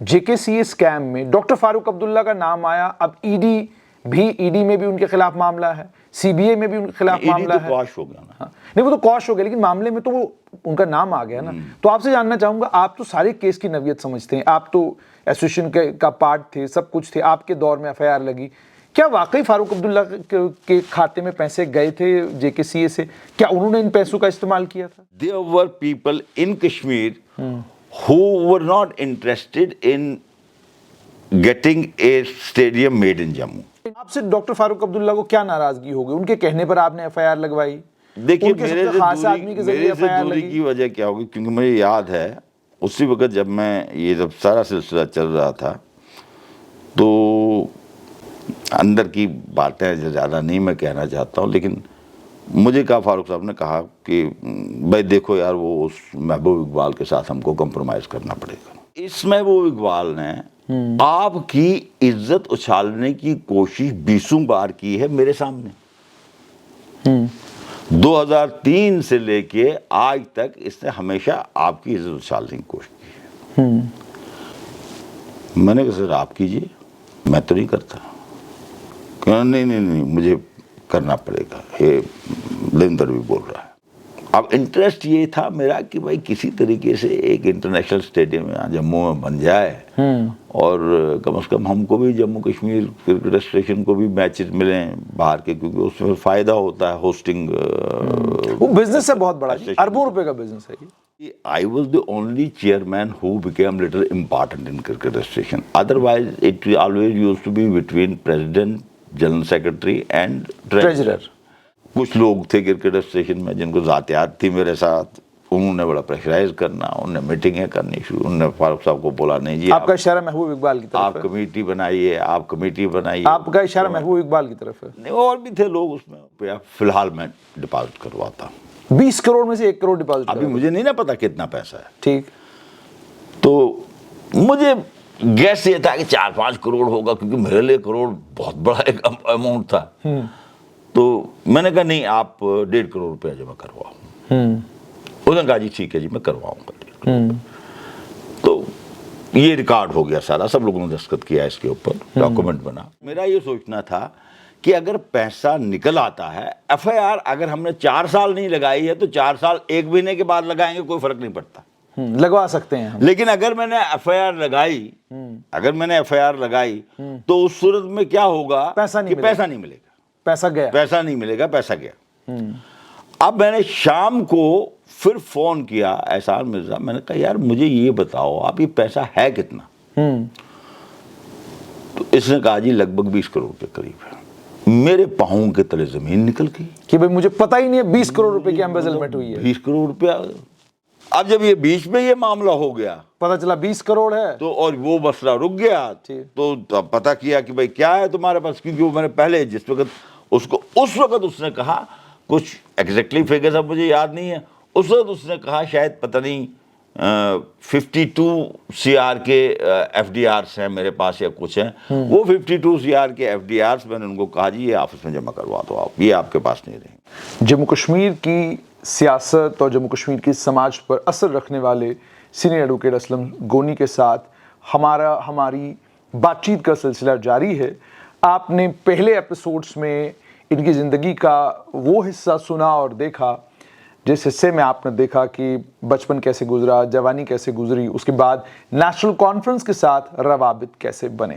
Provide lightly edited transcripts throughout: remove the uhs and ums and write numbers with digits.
جے کے سی اسکیم میں ڈاکٹر فاروق عبداللہ کا نام آیا. اب ای ڈی میں بھی ان کے خلاف معاملہ ہے, سی بی اے میں بھی ان کے خلاف معاملہ ہے. قواش ہو گیا نا. نہیں وہ تو قواش ہو گیا, لیکن معاملے میں تو وہ ان کا نام آ گیا نا. تو آپ سے جاننا چاہوں گا, آپ تو سارے کیس کی نوعیت سمجھتے ہیں, آپ تو ایسوسیشن کا پارٹ تھے, سب کچھ تھے, آپ کے دور میں ایف آئی آر لگی. کیا واقعی فاروق عبداللہ کے کھاتے میں پیسے گئے تھے جے کے سی اے سے؟ کیا انہوں نے ان پیسوں کا استعمال کیا تھا؟ There were people in Kashmir who were not interested in getting a stadium made in Jammu. آپ سے ڈاکٹر فاروق عبداللہ کو کیا ناراضگی ہو گئی؟ ان کے کہنے پر آپ نے ایف آئی آر لگوائی. دیکھیے ان کے سب سے خاص آدمی کے ذریعے ایف آئی آر دوری لگی. کی وجہ کیا ہوگی, کیونکہ مجھے یاد ہے اسی وقت جب جب سارا سلسلہ چل رہا تھا تو اندر کی باتیں زیادہ نہیں میں کہنا چاہتا ہوں, لیکن مجھے کہا, فاروق صاحب نے کہا کہ بھائی دیکھو یار وہ اس محبوب اقبال کے ساتھ ہم کو کمپرومائز کرنا پڑے گا. اس محبوب اقبال نے آپ کی عزت اچھالنے کی کوشش 20 بار کی ہے میرے سامنے. 2003 سے لے کے آج تک اس نے ہمیشہ آپ کی عزت اچھالنے کی کوشش کی ہے. میں نے کہا سر آپ کیجئے, میں تو نہیں کرتا. نہیں مجھے کرنا پڑے گا, یہ لندر بھی بول رہا ہے. اب انٹرسٹ یہ تھا میرا کہ بھائی کسی طریقے سے ایک انٹرنیشنل اسٹیڈیم جموں میں بن جائے, اور کم از کم ہم کو بھی جموں کشمیر کرکٹ ایسوسیشن کو بھی میچز ملیں باہر کے, کیونکہ اس میں فائدہ ہوتا ہے ہوسٹنگ. وہ بزنس ہے بہت بڑا, اربوں روپے کا بزنس ہے. I was the only chairman who became little important in cricket association. Otherwise, it always used to be between president, general secretary and treasurer. کچھ لوگ تھے کرکٹ ایسوسیشن میں جن کو ذاتیات تھی میرے ساتھ, انہوں نے بڑا پریشرائز کرنا, انہوں نے میٹنگیں کرنی شروع, انہوں نے فاروق صاحب کو بولا نہیں جی آپ کا اشارہ محبوب اقبال کی طرف ہے, آپ کمیٹی بنائیے, آپ کمیٹی بنائیے. آپ کا اشارہ محبوب اقبال کی طرف ہے. نہیں اور بھی تھے لوگ اس میں. فی الحال میں ڈپازٹ کرواتا ہوں. 20 کروڑ میں سے 1 کروڑ ڈپازٹ. ابھی مجھے نہیں نا پتا کتنا پیسہ ہے. ٹھیک. تو مجھے گیس یہ تھا کہ 4-5 کروڑ ہوگا, کیونکہ میرے لیے کروڑ بہت بڑا ایک اماؤنٹ تھا. تو میں نے کہا نہیں آپ 1.5 کروڑ روپیہ جمع کرواؤ. انہوں نے کہا جی ٹھیک ہے جی میں کرواؤں گا. تو یہ ریکارڈ ہو گیا سارا, سب لوگوں نے دستخط کیا اس کے اوپر, ڈاکومنٹ بنا. میرا یہ سوچنا تھا کہ اگر پیسہ نکل آتا ہے, ایف آئی آر اگر ہم نے 4 سال نہیں لگائی ہے تو 4 سال 1 مہینے کے بعد لگائیں گے, کوئی فرق نہیں پڑتا, لگوا سکتے ہیں. لیکن اگر میں نے ایف آئی آر لگائی تو اس صورت میں کیا ہوگا, پیسہ نہیں ملے گا. پیسہ نہیں ملے گا, پیسہ گیا. اب میں نے شام کو پھر فون کیا احسان مرزا, میں نے کہا یار مجھے یہ بتاؤ آپ یہ پیسہ ہے کتنا؟ تو اس نے کہا جی لگ بھگ 20 کروڑ کے قریب ہے. میرے پاؤں کے تلے زمین نکل گئی کہ بھئی مجھے پتہ ہی نہیں ہے 20 کروڑ روپے کی ایمبیزلمنٹ ہوئی ہے. 20 کروڑ روپیہ. اب جب یہ بیچ میں یہ معاملہ ہو گیا, پتہ چلا 20 کروڑ ہے, تو اور وہ مسئلہ رک گیا. تو پتہ کیا کہ بھئی کیا ہے تمہارے پاس, کیونکہ وہ میں نے پہلے جس وقت اس نے کہا کچھ ایگزیکٹلی فیگرز اب مجھے یاد نہیں ہے, اس وقت اس نے کہا شاید پتہ نہیں 52 CR کے ایف ڈی آرس ہیں میرے پاس یا کچھ ہیں. وہ 52 CR کے ایف ڈی آرس میں نے ان کو کہا جی یہ آفس میں جمع کروا دو آپ, یہ آپ کے پاس نہیں رہیں. جموں کشمیر کی سیاست اور جموں کشمیر کی سماج پر اثر رکھنے والے سینئر ایڈوکیٹ اسلم گونی کے ساتھ ہماری بات چیت کا سلسلہ جاری ہے. آپ نے پہلے ایپیسوڈز میں ان کی زندگی کا وہ حصہ سنا اور دیکھا جس حصے میں آپ نے دیکھا کہ بچپن کیسے گزرا, جوانی کیسے گزری, اس کے بعد نیشنل کانفرنس کے ساتھ روابط کیسے بنے.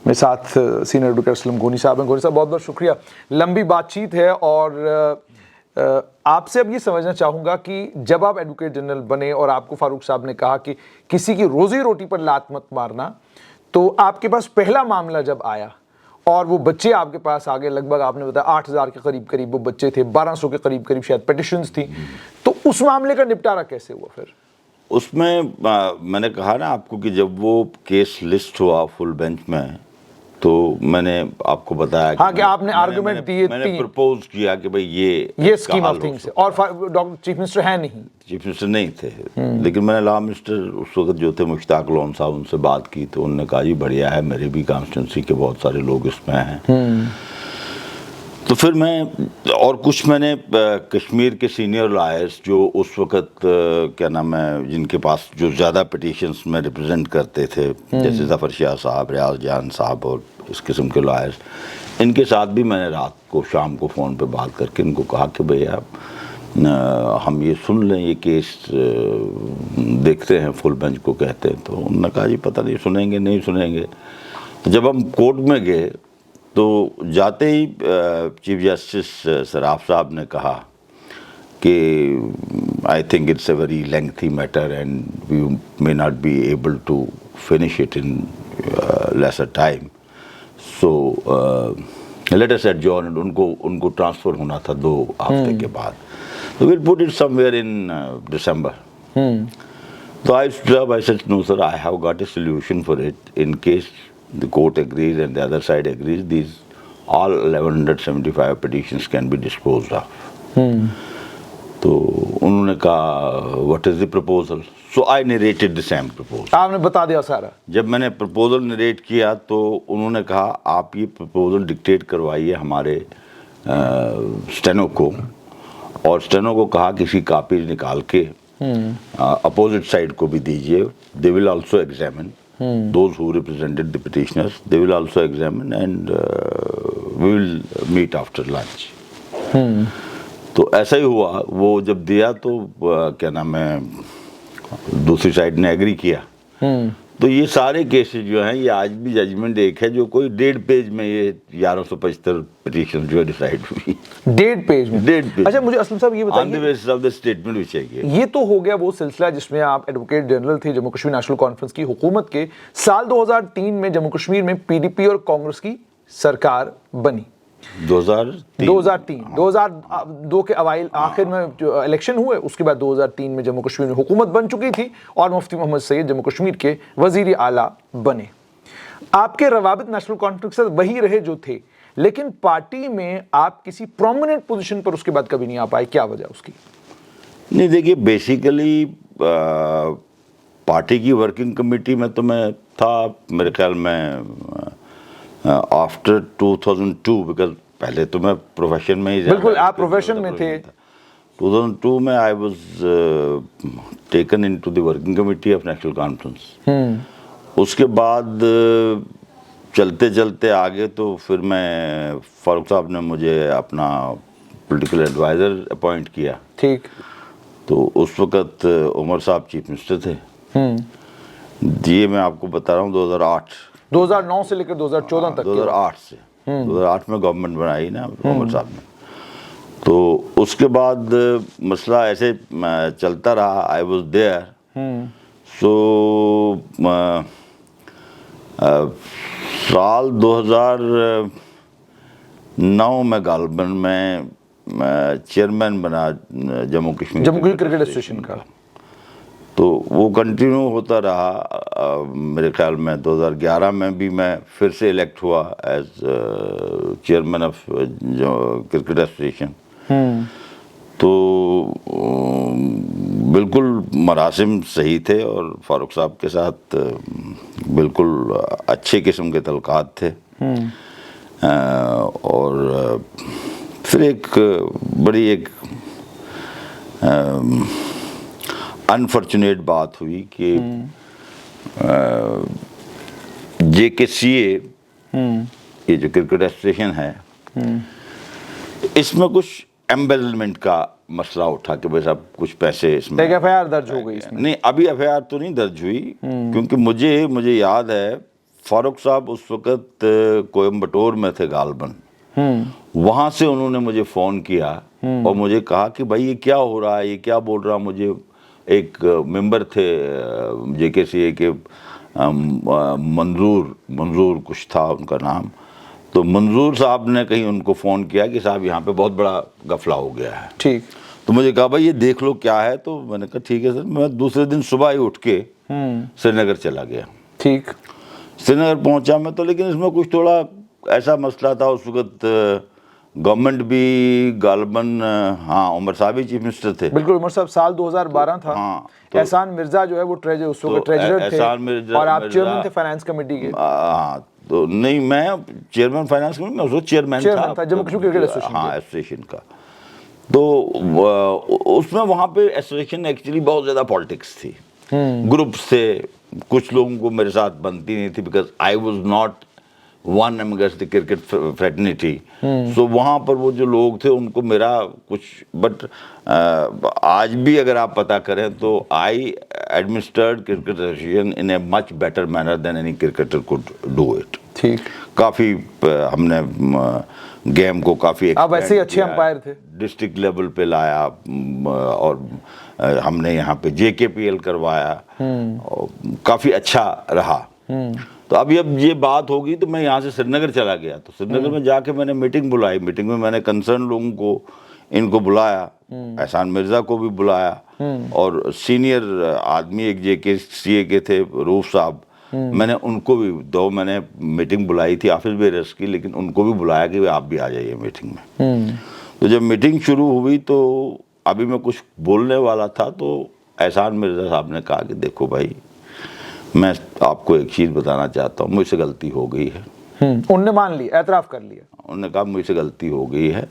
میرے ساتھ سینئر ایڈوکیٹ اسلم گونی صاحب ہیں. گونی صاحب بہت بہت شکریہ. لمبی بات چیت ہے اور آپ سے اب یہ سمجھنا چاہوں گا کہ جب آپ ایڈوکیٹ جنرل بنے اور آپ کو فاروق صاحب نے کہا کہ کسی کی روزی روٹی پر لات مت مارنا, تو آپ کے پاس پہلا معاملہ جب آیا اور وہ بچے آپ کے پاس آگے, لگ بھگ آپ نے بتایا 8000 کے قریب وہ بچے تھے, 1200 کے قریب شاید پیٹیشنز تھیں, تو اس معاملے کا نپٹارہ کیسے ہوا پھر؟ اس میں نے کہا نا آپ کو کہ جب وہ کیس لسٹ ہوا فل بینچ میں, تو میں نے آپ کو بتایا کہ آپ نے آرگومنٹ دیے, میں نے پرپوز کیا کہ بھئی یہ اسکیم آف تھنگس ہے. اور ڈاکٹر چیف منسٹر ہیں نہیں, چیف منسٹر نہیں تھے, لیکن میں نے لا منسٹر اس وقت جو تھے مشتاق لون صاحب, ان سے بات کی تو انہوں نے کہا جی بڑھیا ہے, میرے بھی کانسٹیٹنسی کے بہت سارے لوگ اس میں ہیں. تو پھر میں اور کچھ میں نے کشمیر کے سینئر لائرز جو اس وقت کیا نام ہے جن کے پاس جو زیادہ پٹیشنز میں ریپرزینٹ کرتے تھے جیسے ظفر شاہ صاحب، ریاض جان صاحب اور اس قسم کے لائرز، ان کے ساتھ بھی میں نے رات کو شام کو فون پہ بات کر کے ان کو کہا کہ بھئی آپ ہم یہ سن لیں، یہ کیس دیکھتے ہیں، فل بینچ کو کہتے ہیں. تو انہوں نے کہا جی پتہ نہیں سنیں گے نہیں سنیں گے. جب ہم کورٹ میں گئے تو جاتے ہی چیف جسٹس سراف صاحب نے کہا کہ I think it's a very lengthy matter and we may not be able to finish it in lesser time, so let us adjourn. ان کو ٹرانسفر ہونا تھا 2 ہفتے کے بعد. So we'll put it somewhere in December. So I stood up, I said, no sir, I have got a solution for it. In case the court agrees and the other side agrees, these all 1175 petitions can be disposed of. تو انہوں نے کہا what is the proposal? So I narrated the same proposal. آپ نے بتا دیا سارا. جب میں نے proposal narrate کیا تو انہوں نے کہا آپ یہ proposal dictate کروائیے ہمارے اسٹینو کو، اور اسٹینو کو کہا کسی کاپیز نکال کے اپوزٹ سائڈ کو بھی دیجیے. They will also examine those who represented the petitioners, they will also examine and we will meet after lunch. تو ایسا ہی ہوا. وہ جب دیا تو کیا نام ہے دوسری سائڈ نے ایگری کیا. تو یہ سارے کیسز جو ہیں یہ آج بھی ججمنٹ ایک ہے جو کوئی 1.5 پیج میں یہ 1175 پٹیشن جو ہے ڈیسائیڈ ہوئی. 1.5 پیج میں. 1.5 پیج. اچھا مجھے اسلم صاحب یہ بتائیے، on the basis of the statement which ہے یہ تو ہو گیا وہ سلسلہ جس میں آپ ایڈوکیٹ جنرل تھے جموں کشمیر نیشنل کانفرنس کی حکومت کے. سال 2003 میں جموں کشمیر میں پی ڈی پی اور کانگریس کی سرکار بنی. 2002 کے اوائل آخر میں جو الیکشن ہوئے اس کے بعد 2003 میں جموں کشمیر میں حکومت بن چکی تھی اور مفتی محمد سعید جموں کشمیر کے وزیر اعلیٰ بنے. آپ کے روابط نیشنل کانفرنس سے وہی رہے جو تھے، لیکن پارٹی میں آپ کسی پرومیننٹ پوزیشن پر اس کے بعد کبھی نہیں آ پائے. کیا وجہ اس کی؟ نہیں دیکھیے، بیسیکلی پارٹی کی ورکنگ کمیٹی میں تو میں تھا میرے خیال میں آفٹر 2002، بیکاز پہلے تو میں پروفیشن میں ہی. بالکل آپ پروفیشن میں تھے. 2002 میں I was taken into the working committee of National Conference. اس کے بعد چلتے چلتے آگے تو پھر میں فاروق صاحب نے مجھے اپنا پولیٹیکل ایڈوائزر اپوائنٹ کیا. ٹھیک. تو اس وقت عمر صاحب چیف منسٹر تھے. یہ میں آپ کو بتا رہا ہوں 2009 سے لے کر 2014 تک. 2008 سے 2008 میں گورنمنٹ بنائی نا عمر صاحب نے. تو اس کے بعد مسئلہ ایسے چلتا رہا. I was there. سو سال 2009 میں غالباً میں چیئرمین بنا جموں کشمیر کرکٹ ایسوسیشن کا. تو وہ کنٹینیو ہوتا رہا. میرے خیال میں 2011 میں بھی میں پھر سے الیکٹ ہوا as chairman of cricket association. تو بالکل مراسم صحیح تھے اور فاروق صاحب کے ساتھ بالکل اچھے قسم کے تعلقات تھے. اور پھر ایک بڑی انفارچونیٹ بات ہوئی کہ جے کے سی اے یہ جو کرکٹ ایسوسیشن ہے اس میں کچھ ایمبیزلمنٹ کا مسئلہ اٹھا کہ بھائی صاحب کچھ پیسے اس میں. ایک ایف آئی آر درج ہو گئی اس میں. نہیں ابھی ایف آئی آر تو نہیں درج ہوئی کیونکہ مجھے یاد ہے فاروق صاحب اس وقت کوئمبٹور میں تھے غالباً. وہاں سے انہوں نے مجھے فون کیا اور مجھے کہا کہ بھائی یہ کیا ہو رہا ہے، یہ کیا بول رہا. مجھے ایک ممبر تھے جے کے سی اے کے منظور کچھ تھا ان کا نام. تو منظور صاحب نے کہیں ان کو فون کیا کہ صاحب یہاں پہ بہت بڑا غفلہ ہو گیا ہے. ٹھیک. تو مجھے کہا بھائی یہ دیکھ لو کیا ہے. تو میں نے کہا ٹھیک ہے سر. میں دوسرے دن صبح ہی اٹھ کے سری نگر چلا گیا. ٹھیک. سری نگر پہنچا میں تو، لیکن اس میں کچھ تھوڑا ایسا مسئلہ تھا. اس وقت گورنمنٹ بھی غالباً عمر صاحب ہی چیف منسٹر تھے. بالکل. عمر صاحب سال 2012 تھا. احسان مرزا جو ہے وہ اس وقت ٹریجرر تھے اور آپ چیئرمین تھے فائنانس کمیٹی کے. تو نہیں میں چیئرمین فائنانس کمیٹی میں اس وقت چیئرمین تھا جموں کشمیر کرکٹ ایسوسیشن ہاں ایسوسیشن کا. تو اس میں وہاں پہ ایسوسیشن ایکچولی بہت زیادہ پالیٹکس تھی, گروپس تھے, کچھ لوگوں کو میرے ساتھ بنتی نہیں تھی because I was not one amongst the cricket fraternity. So وہاں پر وہ جو لوگ تھے ان کو میرا کچھ, بٹ آج بھی اگر آپ پتہ کریں تو I administered cricket association in a much better manner than any cricketer could do it. ٹھیک, کافی ہم نے گیم کو کافی آپ ایسے ہی اچھے امپائر تھے, ڈسٹرکٹ لیول پہ لایا, اور ہم نے یہاں پہ جے کے پی ایل کروایا, کافی اچھا رہا. تو اب یہ بات ہوگی تو میں یہاں سے سری نگر چلا گیا. تو سری نگر میں جا کے میں نے میٹنگ بلائی. میٹنگ میں میں نے کنسرن لوگوں کو ان کو بلایا, احسان مرزا کو بھی بلایا, اور سینئر آدمی ایک جے کے سی اے کے تھے روف صاحب, میں نے ان کو بھی میں نے میٹنگ بلائی تھی آفس بیررس کی, لیکن ان کو بھی بلایا کہ آپ بھی آ جائیے میٹنگ میں. تو جب میٹنگ شروع ہوئی تو ابھی میں کچھ بولنے والا تھا تو احسان مرزا صاحب نے کہا کہ دیکھو بھائی, میں آپ کو ایک چیز بتانا چاہتا ہوں, مجھ سے غلطی ہو گئی ہے. انہوں نے مان لیا, اعتراف کر لیا. انہوں نے کہا مجھ سے غلطی ہو گئی ہے,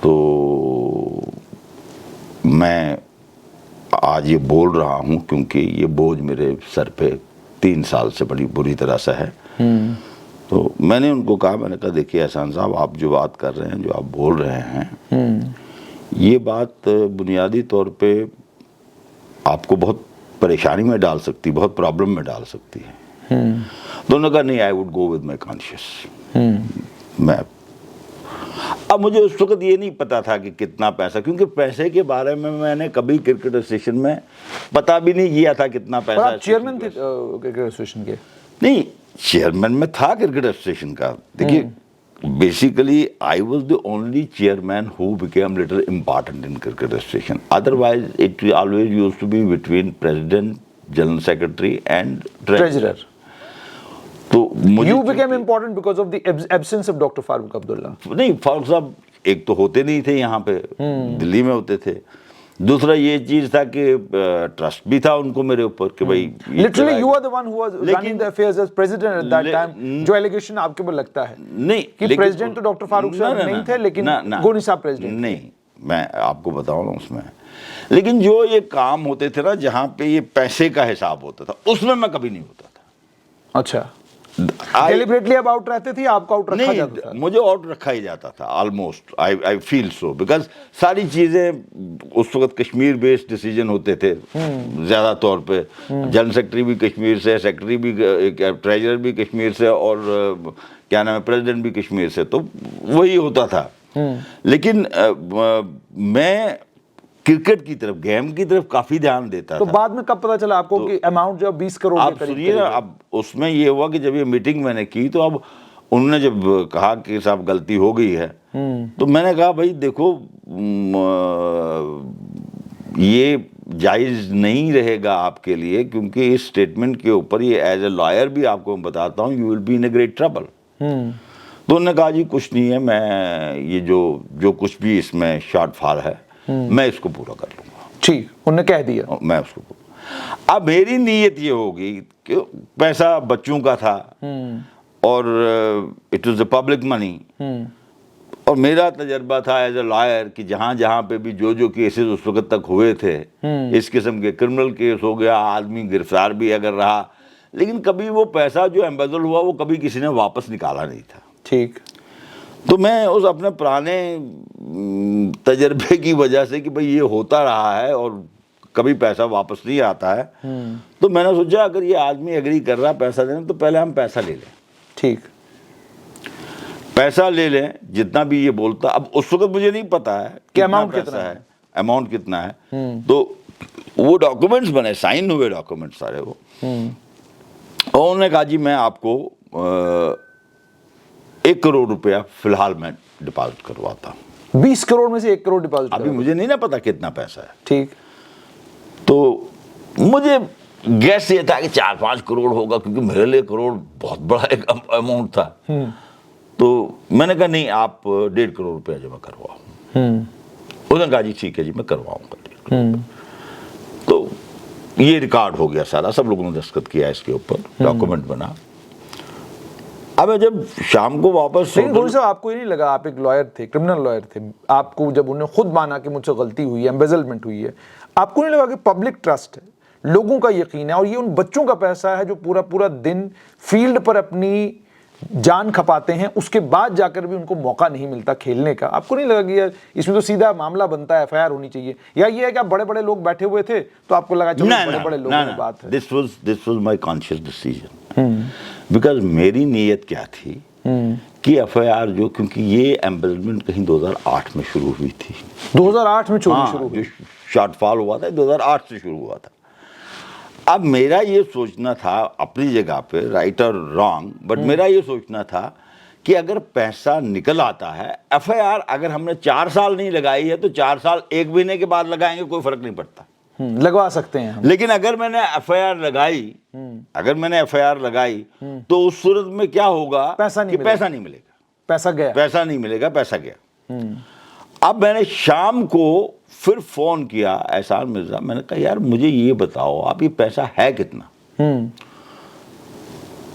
تو میں آج یہ بول رہا ہوں کیونکہ یہ بوجھ میرے سر پہ 3 سال سے بڑی بری طرح سے ہے. تو میں نے ان کو کہا, میں نے کہا دیکھیے احسان صاحب, آپ جو بات کر رہے ہیں, جو آپ بول رہے ہیں, یہ بات بنیادی طور پہ آپ کو بہت پریشانی میں ڈال سکتی, بہت پرابلم میں ڈال سکتی ہے. تو انہوں نے کہا نہیں, I would go with my conscious. اب مجھے اس وقت یہ نہیں پتا تھا کہ کتنا پیسہ, کیونکہ پیسے کے بارے میں نے کبھی کرکٹ ایسوسیشن میں پتا بھی نہیں کیا تھا کتنا پیسہ. آپ چیئرمین تھے کرکٹ ایسوسیشن کے؟ نہیں, چیئرمین میں تھا کرکٹ ایسوسیشن کا. دیکھیے basically I was the only chairman who became little important in cricket association. Otherwise it always use to be between president, general secretary and treasurer. تو You became important because of the absence of Dr. Farooq Abdullah. نہیں, فاروق صاحب ایک تو ہوتے نہیں تھے یہاں پہ, دلی میں ہوتے تھے. دوسرا یہ چیز تھا کہ ٹرسٹ بھی تھا ان کو میرے اوپر کہ بھائی Literally you are the one who was running the affairs as president at that time. جو allegation آپ کے اوپر لگتا ہے نہیں کہ president تو ڈاکٹر فاروق صاحب نہیں تھے, لیکن گونی صاحب president. نہیں, میں آپ کو بتاؤں نا اس میں, لیکن جو یہ کام ہوتے تھے نا جہاں پہ یہ پیسے کا حساب ہوتا تھا, اس میں میں کبھی نہیں ہوتا تھا. اچھا, ڈیلیبریٹلی اب آؤٹ رہتے تھے, آپ کو آؤٹ رکھا جاتا تھا؟ مجھے آؤٹ رکھا ہی جاتا تھا almost, I feel so, because ساری چیزیں اس وقت کشمیر بیسڈ ڈیسیجن ہوتے تھے زیادہ طور پہ. جنرل سیکرٹری بھی کشمیر سے, سیکرٹری بھی, ٹریجرر بھی کشمیر سے, اور کیا نام ہے پریزیڈنٹ بھی کشمیر سے, تو وہی ہوتا تھا. لیکن میں کرکٹ کی طرف, گیم کی طرف کافی دھیان دیتا تھا. تو بعد میں کب پتا چلا آپ کو کہ اماؤنٹ جو 20 کروڑ آپ سنیے نا, اب اس میں یہ ہوا کہ جب یہ میٹنگ میں نے کی تو اب انہوں نے جب کہا کہ صاحب غلطی ہو گئی ہے, تو میں نے کہا بھائی دیکھو یہ جائز نہیں رہے گا آپ کے لیے, کیونکہ اس اسٹیٹمنٹ کے اوپر یہ ایز اے لائر بھی آپ کو میں بتاتا ہوں, you will be in a great trouble. تو انہوں نے کہا جی کچھ نہیں ہے, میں یہ جو کچھ بھی اس میں شارٹ فال ہے میں اس کو پورا کر لوں گا. ٹھیک, انہوں نے کہہ دیا, میں اس کو. اب میری نیت یہ ہوگی کہ پیسہ بچوں کا تھا, اور it was a public money, اور میرا تجربہ تھا ایز اے لائر کہ جہاں جہاں پہ بھی جو کیسز اس وقت تک ہوئے تھے, اس قسم کے کرمنل کیس ہو گیا, آدمی گرفتار بھی اگر رہا, لیکن کبھی وہ پیسہ جو ایمبیزل ہوا وہ کبھی کسی نے واپس نکالا نہیں تھا. ٹھیک. تو میں اس اپنے پرانے تجربے کی وجہ سے کہ بھئی یہ ہوتا رہا ہے اور کبھی پیسہ واپس نہیں آتا ہے, تو میں نے سوچا اگر یہ آدمی ایگری کر رہا پیسہ دینے تو پہلے ہم پیسہ لے لیں. ٹھیک, پیسہ لے لیں جتنا بھی یہ بولتا. اب اس وقت مجھے نہیں پتا ہے کہ اماؤنٹ کتنا ہے, اماؤنٹ کتنا ہے. تو وہ ڈاکومنٹس بنے, سائن ہوئے ڈاکومنٹس سارے وہ, اور انہوں نے کہا جی میں آپ کو 1 کروڑ روپیہ فی الحال میں ڈپازٹ کرواتا ہوں. 20 کروڑ میں سے 1 کروڑ ڈپازٹ, ابھی مجھے نہیں نا پتا کتنا پیسہ ہے. ٹھیک. تو مجھے گیس یہ تھا کہ 4-5 کروڑ ہوگا, کیونکہ میرے لیے کروڑ بہت بڑا ایک اماؤنٹ تھا. تو میں نے کہا نہیں, آپ 1.5 کروڑ روپیہ جمع کرواؤ. انہوں نے کہا جی ٹھیک ہے جی میں کرواؤں گا. تو یہ ریکارڈ ہو گیا سارا, سب لوگوں نے دستخط کیا اس کے اوپر, ڈاکومنٹ بنا. اب جب شام کو واپس لیکن گوری صاحب آپ کو یہ نہیں لگا، آپ ایک لائر تھے، کرمنل لائر تھے، آپ کو جب انہوں نے خود مانا کہ مجھ سے غلطی ہوئی ہے، ایمبیزلمنٹ ہوئی ہے، آپ کو نہیں لگا کہ پبلک ٹرسٹ ہے، لوگوں کا یقین ہے، اور یہ ان بچوں کا پیسہ ہے جو پورا پورا دن فیلڈ پر اپنی جان کھپاتے ہیں، اس کے بعد جا کر بھی ان کو موقع نہیں ملتا کھیلنے کا؟ آپ کو نہیں لگا کہ یار اس میں تو سیدھا معاملہ بنتا ہے، ایف آئی آر ہونی چاہیے، یا یہ ہے کہ آپ بڑے بڑے لوگ بیٹھے ہوئے تھے تو آپ کو لگا چلو بڑے بڑے لوگوں میں بات ہے؟ This was my conscious decision, because میری نیت کیا تھی کہ ایف آئی آر جو، کیونکہ یہ ایمبیزلمنٹ کہیں 2008 میں شروع ہوئی تھی، 2008 میں چوری شروع ہوئی، جو شارٹ فال ہوا تھا 2008 سے شروع ہوا تھا۔ اب میرا یہ سوچنا تھا اپنی جگہ پہ، رائٹ اور رانگ، بٹ میرا یہ سوچنا تھا کہ اگر پیسہ نکل آتا ہے، ایف آئی آر اگر ہم نے 4 سال نہیں لگائی ہے تو 4 سال 1 مہینے کے بعد لگائیں گے، کوئی فرق نہیں پڑتا، لگوا سکتے ہیں ہم۔ لیکن اگر میں نے ایف آئی آر لگائی، تو اس صورت میں کیا ہوگا؟ پیسہ نہیں ملے گا، پیسہ گیا، پیسہ نہیں ملے گا، پیسہ گیا۔ اب میں نے شام کو پھر فون کیا احسان مرزا، میں نے کہا یار مجھے یہ بتاؤ آپ یہ پیسہ ہے کتنا؟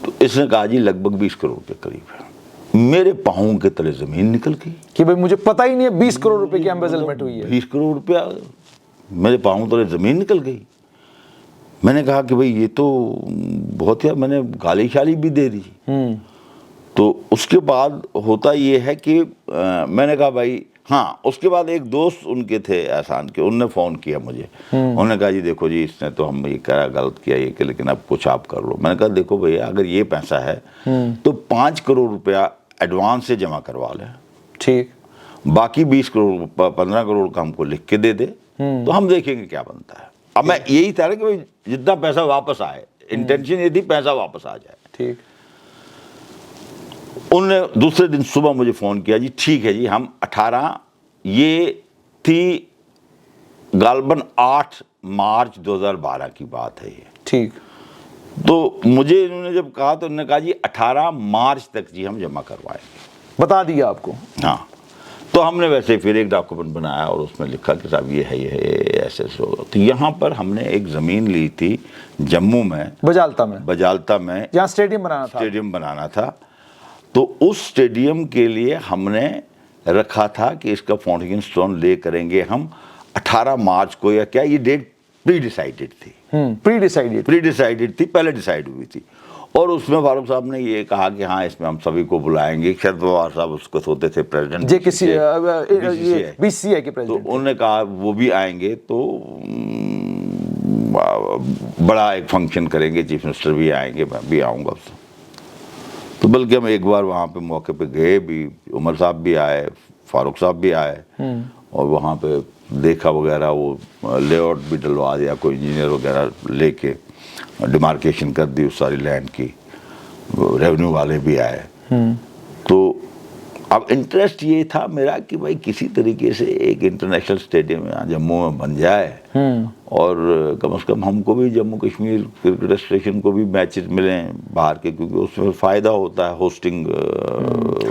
تو اس نے کہا جی لگ بھگ 20 کروڑ کے قریب ہے۔ میرے پاؤں کے تلے زمین نکل گئی کہ بھئی مجھے پتہ ہی نہیں ہے 20 کروڑ روپے کی ایمبیزلمنٹ ہوئی ہے۔ 20 کروڑ روپیہ میرے پاؤں تلے زمین نکل گئی۔ میں نے کہا کہ بھئی یہ تو بہت ہے، میں نے گالی شالی بھی دے دی۔ تو اس کے بعد ہوتا یہ ہے کہ میں نے کہا بھائی ہاں، اس کے بعد ایک دوست ان کے تھے احسان کے، انہوں نے فون کیا مجھے، انہوں نے کہا جی دیکھو جی اس نے تو ہم یہ کرا، غلط کیا یہ کہ، لیکن اب کچھ آپ کر لو۔ میں نے کہا دیکھو بھیا اگر یہ پیسہ ہے تو 5 کروڑ روپیہ ایڈوانس سے جمع کروا لیں، ٹھیک، باقی 20 کروڑ 15 کروڑ کا ہم کو لکھ کے دے دے، تو ہم دیکھیں گے کیا بنتا ہے۔ اب میں یہی تھا کہ بھائی جتنا پیسہ واپس آئے، انٹینشن یہ تھی پیسہ واپس آ جائے۔ ٹھیک، انہوں نے دوسرے دن صبح مجھے فون کیا جی ٹھیک ہے جی ہم 18، یہ تھی غالباً 8 مارچ 2012 کی بات ہے یہ، ٹھیک، تو مجھے انہوں نے جب کہا تو انہوں نے کہا جی 18 مارچ تک جی ہم جمع کروائیں گے، بتا دیا آپ کو؟ ہاں۔ تو ہم نے ویسے پھر ایک ڈاکومنٹ بنایا اور اس میں لکھا کہ صاحب یہ ہے ایسے ایسے ہوگا۔ تو یہاں پر ہم نے ایک زمین لی تھی جموں میں، بجالتا میں، جہاں اسٹیڈیم بنانا تھا، تو اس اسٹیڈیم کے لیے ہم نے رکھا تھا کہ اس کا فاؤنڈیشن سٹون لے کریں گے ہم 18 مارچ کو، یا کیا یہ ڈیٹ پری ڈیسائیڈڈ تھی، پری ڈیسائیڈڈ تھی، پہلے ڈیسائیڈ ہوئی تھی، اور اس میں فاروق صاحب نے یہ کہا کہ ہاں اس میں ہم سبھی کو بلائیں گے۔ شرد پوار صاحب اس کو ہوتے تھے پریزیڈنٹ BCCI کے تو پریزیڈنٹ، انہوں نے کہا وہ بھی آئیں گے، تو بڑا ایک فنکشن کریں گے، چیف منسٹر بھی آئیں گے، میں بھی آؤں گا۔ تو بلکہ ہم ایک بار وہاں پہ موقع پہ گئے بھی، عمر صاحب بھی آئے، فاروق صاحب بھی آئے، اور وہاں پہ دیکھا وغیرہ، وہ لے آؤٹ بھی ڈلوا دیا، کوئی انجینئر وغیرہ لے کے ڈیمارکیشن کر دی اس ساری لینڈ کی، ریونیو والے بھی آئے۔ تو اب انٹرسٹ یہ تھا میرا کہ بھائی کسی طریقے سے ایک انٹرنیشنل اسٹیڈیم یہاں جموں میں بن جائے، اور کم از کم ہم کو بھی جموں کشمیر کرکٹ ایسوسیشن کو بھی میچز ملیں باہر کے، کیونکہ اس میں فائدہ ہوتا ہے ہوسٹنگ،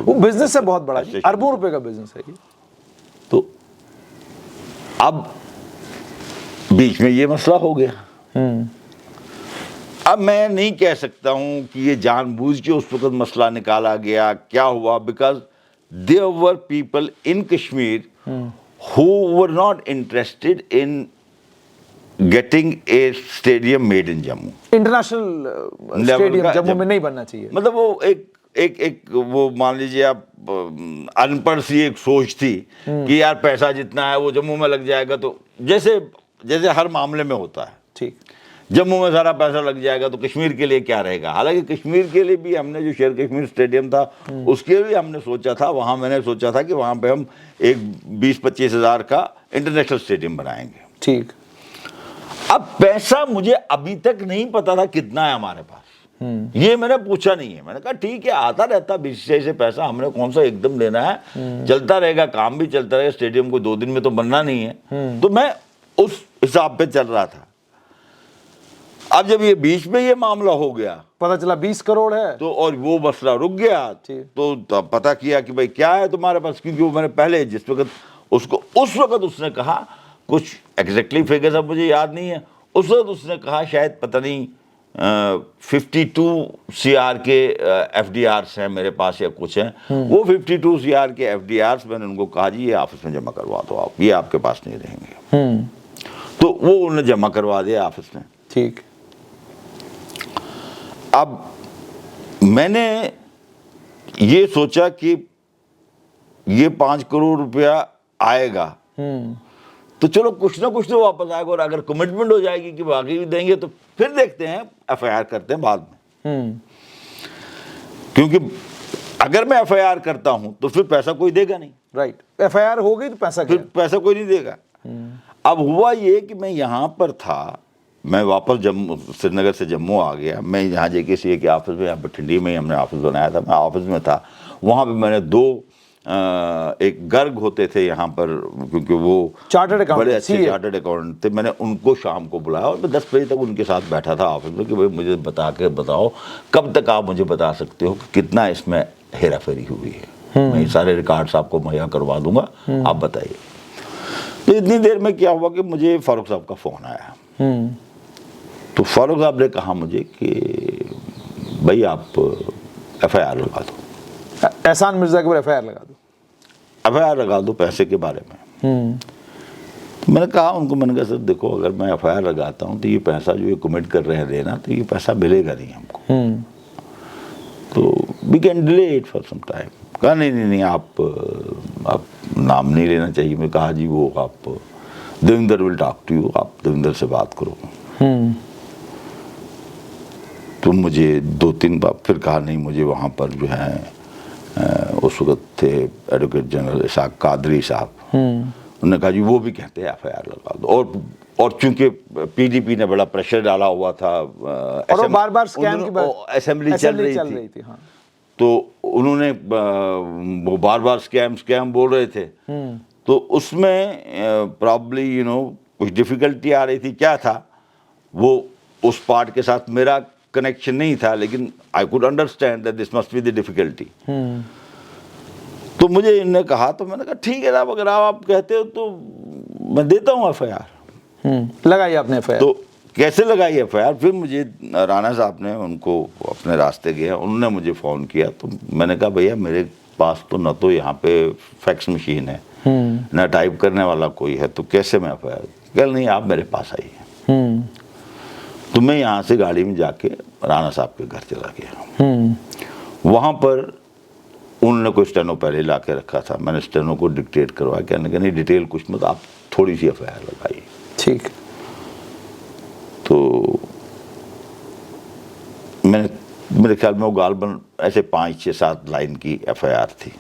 وہ بزنس ہے بہت بڑا، اربوں روپے کا بزنس ہے یہ۔ تو اب بیچ میں یہ مسئلہ ہو گیا۔ اب میں نہیں کہہ سکتا ہوں کہ یہ جان بوجھ کے اس وقت مسئلہ نکالا گیا، کیا ہوا، because there were people in Kashmir who were not interested in getting a stadium made in Jammu. International stadium Jammu میں نہیں بننا چاہیے، مطلب وہ ایک وہ مان لیجیے آپ ان پڑھ سی ایک سوچ تھی کہ یار پیسہ جتنا ہے وہ جموں میں لگ جائے گا، تو جیسے ہر معاملے میں ہوتا ہے، ٹھیک، جموں میں سارا پیسہ لگ جائے گا تو کشمیر کے لیے کیا رہے گا۔ حالانکہ کشمیر کے لیے بھی ہم نے جو شیر کشمیر اسٹیڈیم تھا اس کے بھی ہم نے سوچا تھا، وہاں میں نے سوچا تھا کہ وہاں پہ ہم ایک 20-25 ہزار کا انٹرنیشنل اسٹیڈیم بنائیں گے، ٹھیک۔ اب پیسہ مجھے ابھی تک نہیں پتا تھا کتنا ہے ہمارے پاس، یہ میں نے پوچھا نہیں ہے، میں نے کہا ٹھیک ہے آتا رہتا BCCI سے پیسہ، ہم نے کون سا ایک دم لینا ہے، چلتا رہے گا، کام بھی چلتا رہے گا، اسٹیڈیم کو 2 دن میں تو بننا نہیں ہے۔ تو میں اس حساب پہ چل رہا تھا۔ اب جب یہ بیچ میں یہ معاملہ ہو گیا، پتہ چلا 20 کروڑ ہے، تو اور وہ مسئلہ رک گیا، تو پتہ کیا کہ بھائی کیا ہے تمہارے پاس، کیونکہ وہ میں نے پہلے جس وقت اس وقت اس نے کہا، کچھ ایگزیکٹلی فگرز اب مجھے یاد نہیں ہے، اس وقت اس نے کہا شاید پتہ نہیں 52 CR کے FDRs ہیں میرے پاس یا کچھ ہیں, وہ 52 CR کے FDRs میں نے ان کو کہا جی یہ آفس میں جمع کروا دو آپ, یہ آپ کے پاس نہیں رہیں گے. تو وہ انہوں نے جمع کروا دیا آفس میں. ٹھیک. اب میں نے یہ سوچا کہ یہ 5 کروڑ روپیہ آئے گا تو چلو کچھ نہ کچھ تو واپس آئے گا, اور اگر کمٹمنٹ ہو جائے گی کہ باقی بھی دیں گے تو پھر دیکھتے ہیں, FIR کرتے ہیں بعد میں. کیونکہ اگر میں FIR کرتا ہوں تو پھر پیسہ کوئی دے گا نہیں. رائٹ, FIR ہو گئی تو پیسہ پھر پیسہ کوئی نہیں دے گا. اب ہوا یہ کہ میں یہاں پر تھا, میں واپس سری نگر سے جموں آ گیا, میں یہاں JKCA کے آفس میں, یہاں بٹھنڈی میں ہی ہم نے آفس بنایا تھا, میں آفس میں تھا. وہاں پہ میں نے 2 ایک گرگ ہوتے تھے یہاں پر, کیونکہ وہ بڑے اچھے چارٹرڈ اکاؤنٹنٹ تھے, میں نے ان کو شام کو بلایا اور میں 10 بجے تک ان کے ساتھ بیٹھا تھا آفس میں کہ بھائی مجھے بتاؤ کب تک آپ مجھے بتا سکتے ہو کہ کتنا اس میں ہیرا پھیری ہوئی ہے. میں سارے ریکارڈز آپ کو مہیا کروا دوں گا, آپ بتائیے. تو اتنی دیر میں کیا ہوا کہ مجھے فاروق صاحب کا فون آیا. تو فاروق صاحب نے کہا مجھے کہ بھائی آپ FIR لگا دو, احسان مرزا کے اوپر FIR لگا دو, FIR لگا دو پیسے کے بارے میں. تو میں نے کہا ان کو, میں نے کہا سر دیکھو اگر میں FIR لگاتا ہوں تو یہ پیسہ جو یہ کمٹ کر رہے ہیں دینا, تو یہ پیسہ ملے گا نہیں ہم کو, تو we can delay it for some time. کہا نہیں آپ نام نہیں لینا چاہیے. میں کہا جی وہ آپ Devinder will talk to you, آپ دیویندر سے بات کرو. تو مجھے 2-3 بار پھر کہا نہیں, مجھے وہاں پر جو ہے اس وقت تھے ایڈوکیٹ جنرل اسحاق قادری صاحب, انہوں نے کہا جی وہ بھی کہتے ہیں FIR لگا دو. اور چونکہ PDP نے بڑا پریشر ڈالا ہوا تھا, اور بار بار اسکیم کی بات اسمبلی چل رہی تھی, تو انہوں نے وہ بار بار اسکیم بول رہے تھے. تو اس میں پرابلی کچھ ڈیفیکلٹی آ رہی تھی. کیا تھا وہ اس پارٹ کے ساتھ میرا کنیکشن نہیں تھا, لیکن I could understand that this must be the difficulty. تو مجھے انہوں نے کہا, تو میں نے کہا ٹھیک ہے صاحب اگر آپ کہتے ہو تو میں دیتا ہوں FIR. لگائی آپ نے FIR. تو کیسے لگائی FIR؟ پھر مجھے رانا صاحب نے ان کو اپنے راستے گیا, انہوں نے مجھے فون کیا. تو میں نے کہا بھیا میرے پاس تو نہ تو یہاں پہ فیکس مشین ہے, نہ ٹائپ کرنے والا کوئی ہے, تو کیسے میں FIR؟ کہ نہیں آپ میرے پاس آئیے. تو میں یہاں سے گاڑی میں جا کے رانا صاحب کے گھر چلا گیا. وہاں پر انہوں نے کوئی اسٹینو پہلے لا کے رکھا تھا, میں نے اسٹینو کو ڈکٹیٹ کروایا, کہنے کہ نہیں ڈیٹیل کچھ مت, آپ تھوڑی سی FIR لگائیے. ٹھیک. تو میرے خیال میں وہ غالباً ایسے 5-6-7 لائن کی FIR تھی.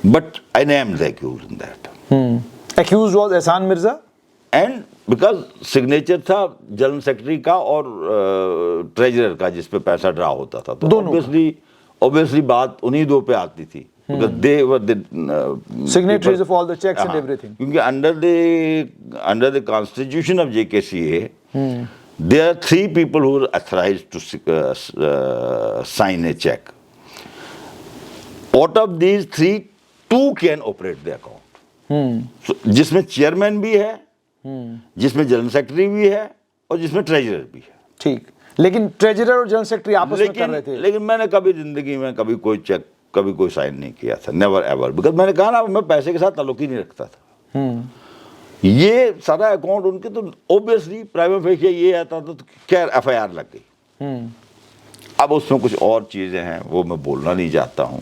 But I named the accused in that. Accused was Ehsan Mirza, and because signature تھا جنرل سیکرٹری کا اور ٹریجرر کا جس پہ پیسہ ڈرا ہوتا تھا, تو obviously بات انہی 2 پہ آتی تھی. Because they were the signatories of all the checks and everything. کیونکہ under the constitution of JKCA, there are 3 people who are authorized to sign a check. Out of these 3, 2 can operate the account. So, جس میں chairman بھی ہے, جس میں general secretary بھی ہے, اور جس میں ٹریجرر بھی ہے. ٹھیک. لیکن ٹریجرر اور جنرل سیکرٹری آپس میں کر رہے تھے. لیکن میں نے کبھی زندگی میں کبھی کوئی چیک, کبھی کوئی سائن نہیں کیا تھا, نیور ایور. بیکاز میں نے کہا نا میں پیسے کے ساتھ تعلق ہی نہیں رکھتا تھا. یہ سارا اکاؤنٹ ان کے, تو اوبیسلی پرائمری فیشیا یہ آتا تھا, تو خیر FIR لگ گئی. اب اس میں کچھ اور چیزیں ہیں وہ میں بولنا نہیں چاہتا ہوں.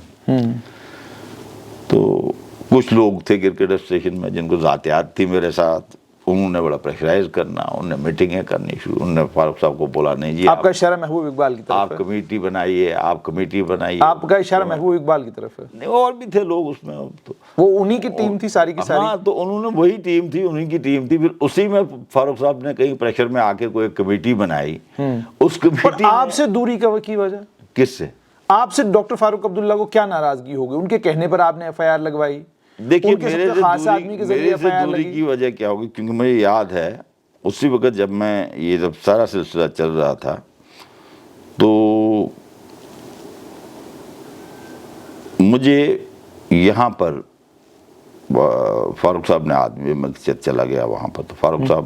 تو کچھ لوگ تھے کرکٹ اسٹیشن میں جن کو ذاتیات تھی میرے ساتھ, انہوں نے بڑا پریشرائز کرنا, انہوں نے میٹنگیں کرنی شروع, انہوں نے فاروق صاحب کو بولا نہیں جی آپ کا اشارہ محبوب اقبال کی طرف ہے, آپ کمیٹی بنائیے, آپ کمیٹی بنائیے. آپ کا اشارہ محبوب اقبال کی طرف ہے. نہیں اور بھی تھے لوگ اس میں, تو وہ انہی کی ٹیم تھی ساری کی ساری. ہاں تو انہوں نے وہی ٹیم تھی, انہی کی ٹیم تھی. پھر اسی میں فاروق صاحب نے کئی پریشر میں آ کے کوئی کمیٹی بنائی. اس کمیٹی آپ سے دوری کی وجہ کس سے؟ آپ سے ڈاکٹر فاروق عبداللہ کو کیا ناراضگی ہو گئی؟ ان کے کہنے پر آپ نے FIR لگوائی. دیکھیے میرے سے دوری کی وجہ کیا ہوگی, کیونکہ مجھے یاد ہے اسی وقت جب جب سارا سلسلہ چل رہا تھا, تو مجھے یہاں پر فاروق صاحب نے آدمی میں چلا گیا وہاں پر. تو فاروق صاحب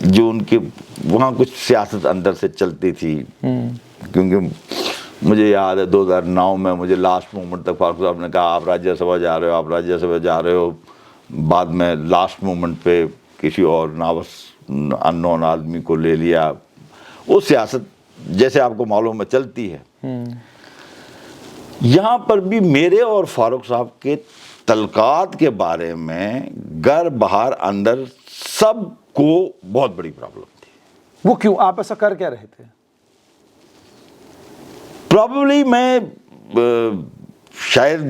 جو ان کے وہاں کچھ سیاست اندر سے چلتی تھی، کیونکہ مجھے یاد ہے 2009 میں مجھے لاسٹ مومنٹ تک فاروق صاحب نے کہا آپ راجیہ سبھا جا رہے ہو، آپ راجیہ سبھا جا رہے ہو، بعد میں لاسٹ مومنٹ پہ کسی اور ناوس ان نون آدمی کو لے لیا. وہ سیاست جیسے آپ کو معلوم ہے چلتی ہے. یہاں پر بھی میرے اور فاروق صاحب کے تعلقات کے بارے میں گھر باہر اندر سب کو بہت بڑی پرابلم تھی. وہ کیوں؟ آپ ایسا کر کیا رہے تھے؟ پرابلی میں شاید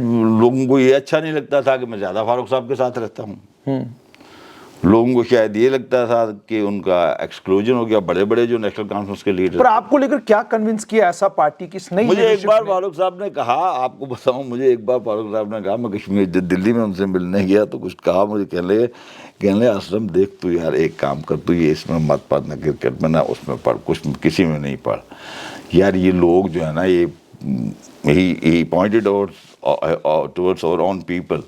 لوگوں کو یہ اچھا نہیں لگتا تھا کہ میں زیادہ فاروق صاحب کے ساتھ رہتا ہوں. لوگوں کو شاید یہ لگتا تھا کہ ان کا ایکسکلوژن ہو گیا، بڑے بڑے جو نیشنل کانفرنس کے لیڈر. پر آپ کو لے کر کیا کنونس کیا ایسا پارٹی کی نئی مجھے ایک leadership بار نے؟ فاروق صاحب نے کہا، آپ کو بتاؤں، مجھے ایک بار فاروق صاحب نے کہا، میں کشمیر دلی میں ان سے ملنے گیا تو کچھ کہا، مجھے کہنے لگے اسلم دیکھ تو یار ایک کام کر، تو یہ اس میں مت پڑھ، نہ کرکٹ میں نہ اس میں پڑھ، کچھ کسی میں نہیں پڑھ. یار یہ لوگ جو ہے نا، یہ he pointed towards our own people.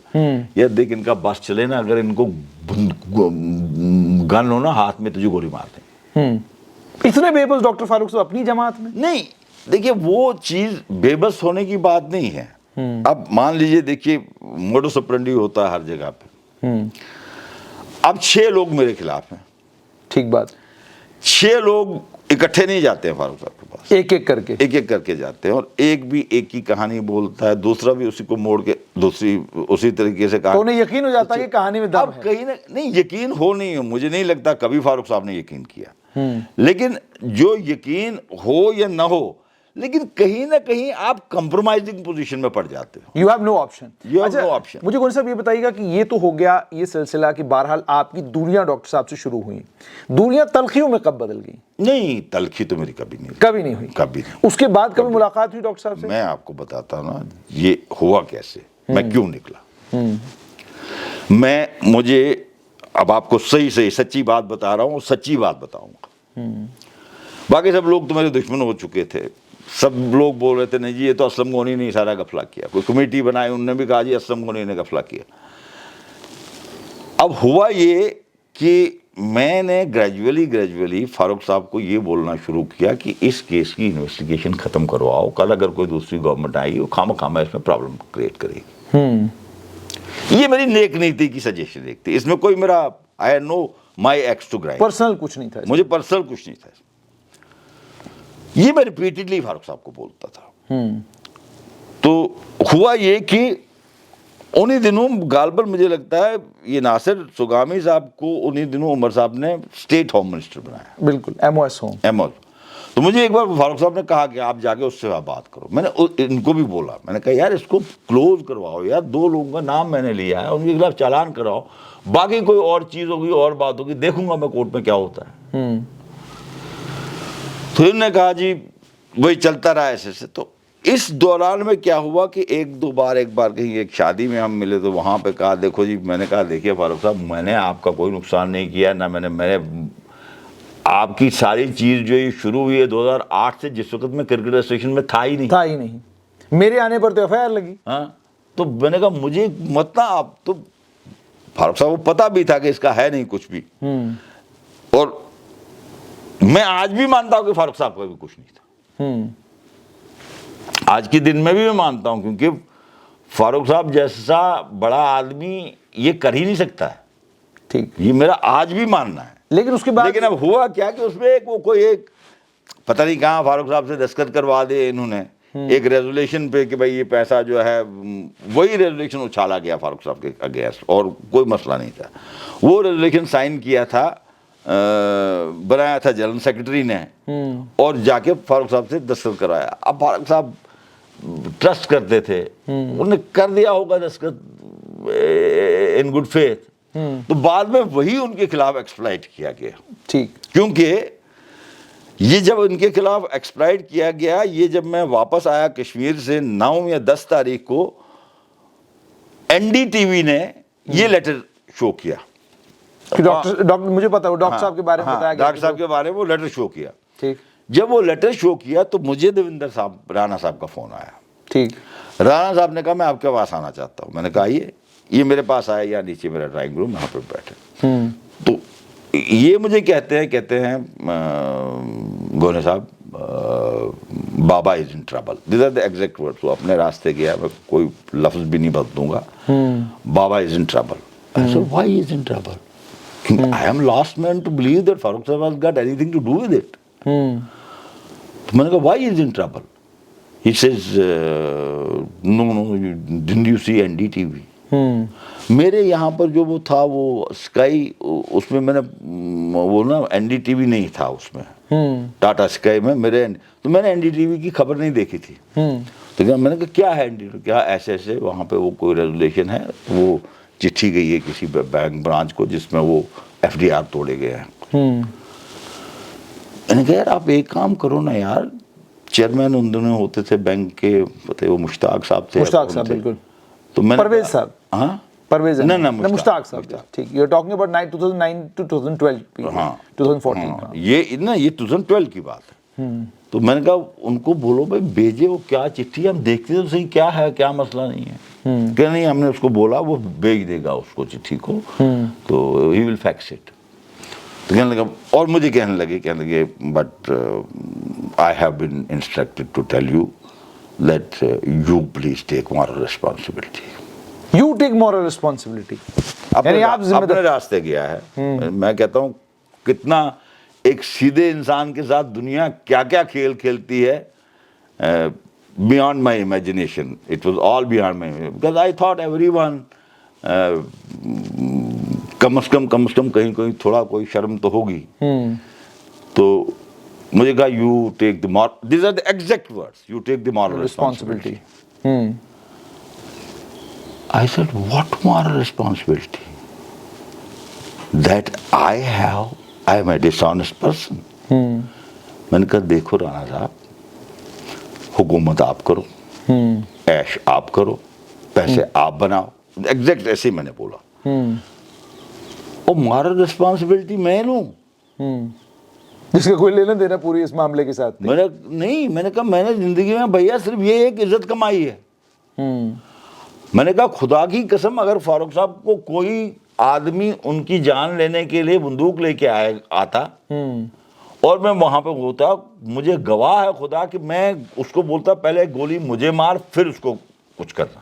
یار دیکھ ان کا بس چلے نا، اگر ان کو گن ہو نا ہاتھ میں، تجھے گولی مار دیں. اتنے بے بس ڈاکٹر فاروق صاحب اپنی جماعت میں؟ نہیں دیکھیے، وہ چیز بے بس ہونے کی بات نہیں ہے. اب مان لیجئے، دیکھیے موڈس آپرینڈی ہوتا ہے ہر جگہ پہ. اب 6 لوگ میرے خلاف ہیں. ٹھیک بات. 6 لوگ اکٹھے نہیں جاتے ہیں فاروق صاحب کے پاس، ایک ایک کر کے ایک کر کے جاتے ہیں، اور ایک بھی ایک کی کہانی بولتا ہے، دوسرا بھی اسی کو موڑ کے اسی طریقے سے کہا. تو انہیں یقین ہو جاتا ہے کہ کہانی میں دم اب ہے. کہیں نہیں یقین ہو نہیں ہو، مجھے نہیں لگتا کبھی فاروق صاحب نے یقین کیا. لیکن جو یقین ہو یا نہ ہو، لیکن کہیں نہ کہیں آپ کمپرومائزنگ پوزیشن میں پڑ جاتے ہو. You have no option. You have no option. مجھے کون صاحب یہ بتائیے گا کہ یہ تو ہو گیا یہ سلسلہ کہ بہرحال آپ کی دوریاں ڈاکٹر صاحب سے شروع ہوئیں. دوریاں تلخیوں میں کب بدل گئیں؟ نہیں، تلخی تو میری کبھی نہیں ہوئی. کبھی نہیں. اس کے بعد کبھی ملاقات ہوئی ڈاکٹر صاحب سے؟ میں آپ کو بتاتا ہوں نا یہ ہوا کیسے، میں کیوں نکلا. مجھے اب آپ کو صحیح سچی بات بتا رہا ہوں، سچی بات بتاؤں گا. باقی سب لوگ تو میرے دشمن ہو چکے تھے. سب لوگ بول رہے تھے نہیں جی یہ تو اسلم غنی نے سارا غفلہ کیا. کوئی کمیٹی بنائی، انہوں نے بھی کہا جی اسلم غنی نے غفلہ کیا. اب ہوا یہ کہ میں نے گریجولی فاروق صاحب کو یہ بولنا شروع کیا کہ اس کیس کی انویسٹیگیشن ختم کرواؤ. کل اگر کوئی دوسری گورنمنٹ آئی وہ خامہ اس میں پرابلم کریٹ کرے گی. یہ میری نیک نیتی کی سجیشن ایک تھی. اس میں کوئی میرا I know my axe to grind. Personal کچھ نہیں تھا. مجھے پرسنل کچھ نہیں تھا. یہ میں ریپیٹڈلی فاروق صاحب کو بولتا تھا. تو ہوا یہ کہ انہی دنوں غالباً مجھے لگتا ہے یہ ناصر سگامی صاحب کو انہی دنوں عمر صاحب نے اسٹیٹ ہوم منسٹر بنایا. بالکل MOS ہوم. تو مجھے ایک بار فاروق صاحب نے کہا کہ آپ جا کے اس سے بات کرو. میں نے ان کو بھی بولا، میں نے کہا یار اس کو کلوز کرواؤ یار. 2 لوگوں کا نام میں نے لیا ہے، ان کے خلاف چالان کراؤ. باقی کوئی اور چیز ہوگی، اور بات ہوگی، دیکھوں گا میں کورٹ میں کیا ہوتا ہے. تو انہوں نے کہا جی وہی چلتا رہا ایسے سے. تو اس دوران میں کیا ہوا کہ ایک بار کہیں ایک شادی میں ہم ملے تو وہاں پہ کہا دیکھو جی، میں نے کہا دیکھیے فاروق صاحب، میں نے آپ کا کوئی نقصان نہیں کیا، نہ میں نے آپ کی ساری چیز جو یہ شروع ہوئی ہے 2008 سے، جس وقت میں کرکٹ اسٹیشن میں تھا ہی نہیں. میرے آنے پر تو FIR لگی. ہاں، تو میں نے کہا مجھے مت نہ، آپ تو فاروق صاحب کو پتا بھی تھا کہ اس کا ہے نہیں کچھ بھی. اور میں آج بھی مانتا ہوں کہ فاروق صاحب کا بھی کچھ نہیں تھا. آج کے دن میں بھی میں مانتا ہوں، کیونکہ فاروق صاحب جیسا بڑا آدمی یہ کر ہی نہیں سکتا ہے. ٹھیک، یہ میرا آج بھی ماننا ہے. لیکن اس کے بعد اب ہوا کیا کہ اس میں ایک پتہ نہیں کہاں فاروق صاحب سے دستخط کروا دے انہوں نے ایک ریزولیشن پہ کہ بھائی یہ پیسہ جو ہے، وہی ریزولیشن اچھالا گیا فاروق صاحب کے اگینسٹ، اور کوئی مسئلہ نہیں تھا. وہ ریزولیشن سائن کیا تھا، بنایا تھا جنرل سیکرٹری نے، اور جا کے فاروق صاحب سے دستخط کرایا. اب فاروق صاحب ٹرسٹ کرتے تھے، انہوں نے کر دیا ہوگا دستخط ان گڈ فیتھ. تو بعد میں وہی ان کے خلاف ایکسپلائٹ کیا گیا. ٹھیک، کیونکہ یہ جب ان کے خلاف ایکسپلائٹ کیا گیا، یہ جب میں واپس آیا کشمیر سے 9 یا 10 تاریخ کو، NDTV نے یہ لیٹر شو کیا. ڈاکٹر مجھے پتا، وہ ڈاکٹر صاحب کے بارے میں بتایا گیا، ڈاکٹر صاحب کے بارے میں وہ لیٹر شو کیا. ٹھیک، جب وہ لیٹر شو کیا تو مجھے دیوندر صاحب، رانا صاحب کا فون آیا. ٹھیک، رانا صاحب نے کہا میں آپ کے پاس آنا چاہتا ہوں. میں نے کہا یہ میرے پاس آیا، یا نیچے میرا ڈرائنگ روم، وہاں پہ بیٹھے. تو یہ مجھے کہتے ہیں گونے صاحب Baba is in trouble. These are the exact words. وہ اپنے راستے گیا, میں کوئی لفظ بھی نہیں بدلوں گا. Baba is in trouble. I said, why is in trouble? I am last man to believe that Farooq Sahib has got anything to do with it. تو میں نے کہا why is in trouble? He says, no, didn't you see NDTV? میرے یہاں پر جو وہ تھا وہ اسکائی, اس میں نے وہ نا NDTV نہیں تھا اس میں, ٹاٹا اسکائی میں میرے, تو میں نے NDTV کی خبر نہیں دیکھی تھی. تو میں نے کہا کیا ہے NDTV, کیا ایسے وہاں پہ وہ کوئی ریزولیشن ہے, وہ چٹھی گئی ہے کسی بینک برانچ کو جس میں وہ FDR توڑے گئے ہیں. میں نے کہا یار آپ ایک کام کرو نا یار, چیئرمین ان دنوں ہوتے تھے بینک کے, پتہ وہ مشتاق صاحب تھے. مشتاق صاحب بالکل. تو میں پرویز صاحب. ہاں پرویز نہ مشتاق صاحب. ٹھیک, you are talking about 2009 to 2012. ہاں 2014. یہ 2012 کی بات ہے. تو میں نے کہا ان کو بولو بھائی بھیجے وہ کیا چٹھی, ہم دیکھتے تو صحیح کیا ہے, کیا مسئلہ نہیں ہے. کہ نہیں, ہم نے اس کو بولا وہ بھیج دے گا اس کو چٹھی کو, تو ہی ول فیکس اٹ. تو کہنے لگا, اور مجھے کہنے لگے but I have been instructed to tell you let you please take moral responsibility. You take moral responsibility. یعنی آپ اپنے راستے گیا ہے. میں کہتا ہوں کتنا ایک سیدھے انسان کے ساتھ دنیا کیا کیا کھیل کھیلتی ہے, beyond my imagination. It was all beyond my, because I thought everyone کم از کم کہیں تھوڑا کوئی شرم تو ہوگی. تو مجھے کہا you take the moral, these are the exact words, you take the moral responsibility. I said, what moral responsibility? That I am a dishonest person. میں نے کہا دیکھو رانا صاحب, حکومت آپ کرو, عیش آپ کرو, پیسے آپ بناؤ, ایگزیکٹ ایسے ہی میں نے بولا. اور مورل رسپانسبلٹی میں لوں جس کا کوئی لینا دینا پوری اس معاملے کے ساتھ میں نے کہا میں نے زندگی میں بھیا صرف یہ ایک عزت کمائی ہے. میں نے کہا خدا کی قسم اگر فاروق صاحب کو کوئی آدمی ان کی جان لینے کے لیے بندوق لے کے آتا اور میں وہاں پہ ہوتا, مجھے گواہ ہے خدا کہ میں اس کو بولتا پہلے گولی مجھے مار پھر اس کو کچھ کرنا.